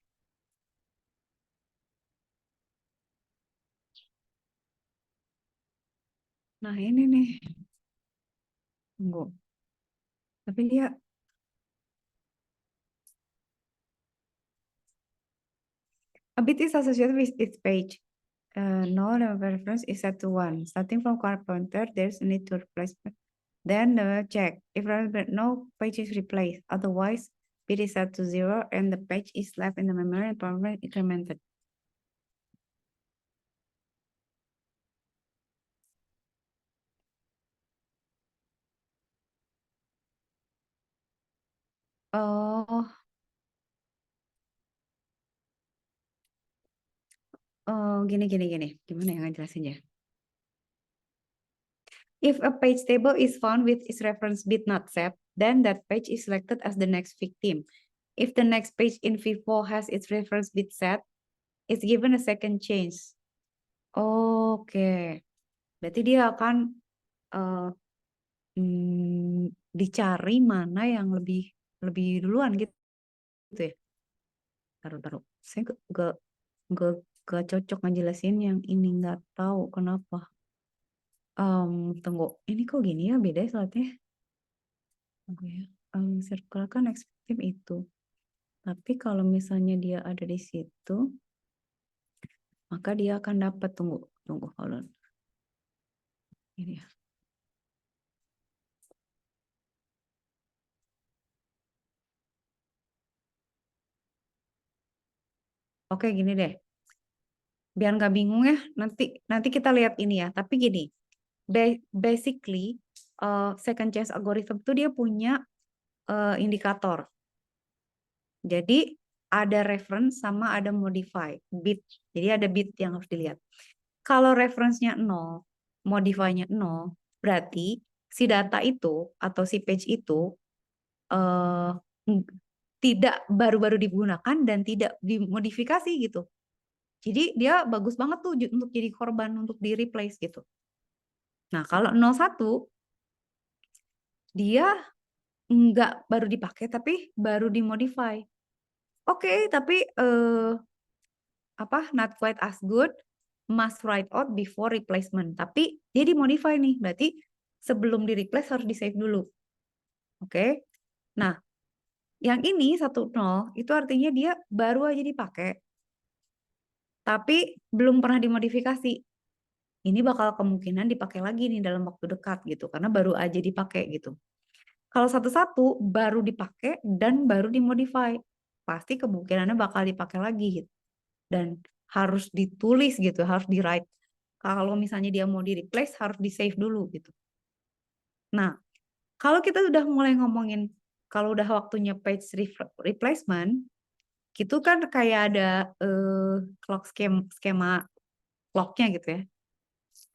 Nah ini nih. Tunggu. Tapi dia a bit is associated with its page. No, the reference is set to 1. Starting from current pointer, there's a need to replace. Then the check. If no page is replaced, otherwise bit is set to 0 and the page is left in the memory and permanently incremented. Oh, gini. Gimana ya ngejelasinnya? If a page table is found with its reference bit not set, then that page is selected as the next victim. If the next page in V4 has its reference bit set, it's given a second chance. Oke, berarti dia akan dicari mana yang lebih duluan gitu ya. Taruh. Saya gak cocok ngejelasin yang ini, nggak tahu kenapa. Tunggu, ini kok gini ya, beda ya slide-nya. Tunggu ya. Circle kan ekspektif itu. Tapi kalau misalnya dia ada di situ, maka dia akan dapat, tunggu, hold on. Ini ya. Oke, gini deh. Biar nggak bingung ya, nanti kita lihat ini ya. Tapi gini, basically second chance algorithm itu dia punya indikator. Jadi ada reference sama ada modify bit. Jadi ada bit yang harus dilihat. Kalau reference-nya 0, modify-nya 0, berarti si data itu atau si page itu tidak baru-baru digunakan dan tidak dimodifikasi gitu. Jadi dia bagus banget tuh untuk jadi korban, untuk di replace gitu. Nah kalau 01 dia nggak baru dipakai tapi baru dimodify. Oke, tapi not quite as good, must write out before replacement. Tapi dia dimodify nih, berarti sebelum di replace harus di save dulu. Oke. Nah, yang ini 1.0 itu artinya dia baru aja dipakai, tapi belum pernah dimodifikasi. Ini bakal kemungkinan dipakai lagi nih dalam waktu dekat gitu, karena baru aja dipakai gitu. Kalau 1.1 baru dipakai dan baru dimodify, pasti kemungkinannya bakal dipakai lagi gitu. Dan harus ditulis gitu, harus di write. Kalau misalnya dia mau di replace harus di save dulu gitu. Nah, kalau kita udah mulai ngomongin kalau udah waktunya page replacement, itu kan kayak ada clock skema clocknya gitu ya.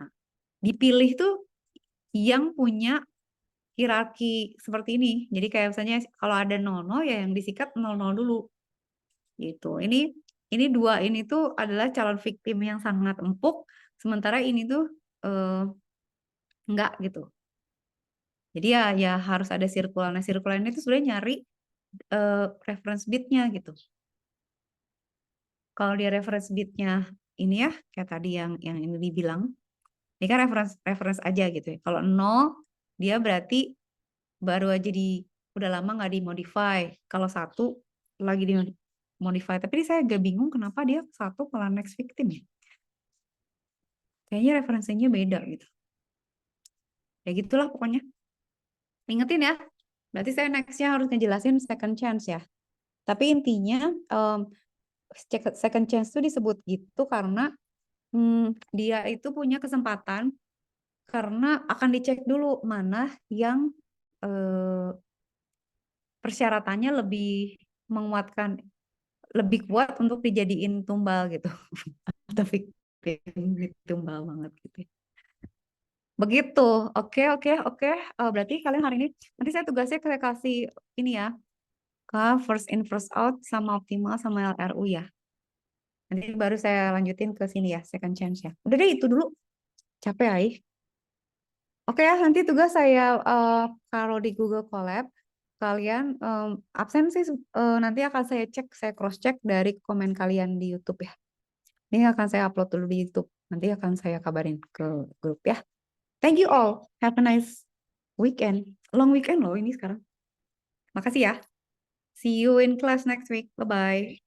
Nah, dipilih tuh yang punya hierarki seperti ini. Jadi kayak misalnya kalau ada 00 ya yang disikat 00 dulu. Gitu. Ini dua ini tuh adalah calon victim yang sangat empuk, sementara ini tuh enggak gitu. Jadi ya harus ada sirkular. Nah, sirkular ini tuh sebenarnya nyari reference bitnya gitu. Kalau dia reference bitnya ini ya, kayak tadi yang ini dibilang, ini kan reference aja gitu ya. Kalau 0, dia berarti baru aja udah lama nggak dimodify. Kalau 1 lagi dimodify. Tapi saya agak bingung kenapa dia 1 malah next victim ya. Kayaknya referensinya beda gitu. Ya gitulah pokoknya. Ingetin ya. Berarti saya nextnya harus ngejelasin second chance ya. Tapi intinya second chance itu disebut gitu karena dia itu punya kesempatan karena akan dicek dulu mana yang persyaratannya lebih menguatkan, lebih kuat untuk dijadiin tumbal gitu. Atau victim tumbal banget gitu. Begitu. Oke. Berarti kalian hari ini, nanti saya tugasnya saya kasih ini ya, ke first in first out sama optimal sama LRU ya. Nanti baru saya lanjutin ke sini ya, second chance ya. Udah deh itu dulu. Capek ya. Oke ya, nanti tugas saya taruh di Google Colab. Kalian absen sih nanti akan saya cek, saya cross check dari komen kalian di YouTube ya. Ini akan saya upload dulu di YouTube. Nanti akan saya kabarin ke grup ya. Thank you all. Have a nice weekend. Long weekend loh ini sekarang. Makasih ya. See you in class next week. Bye-bye.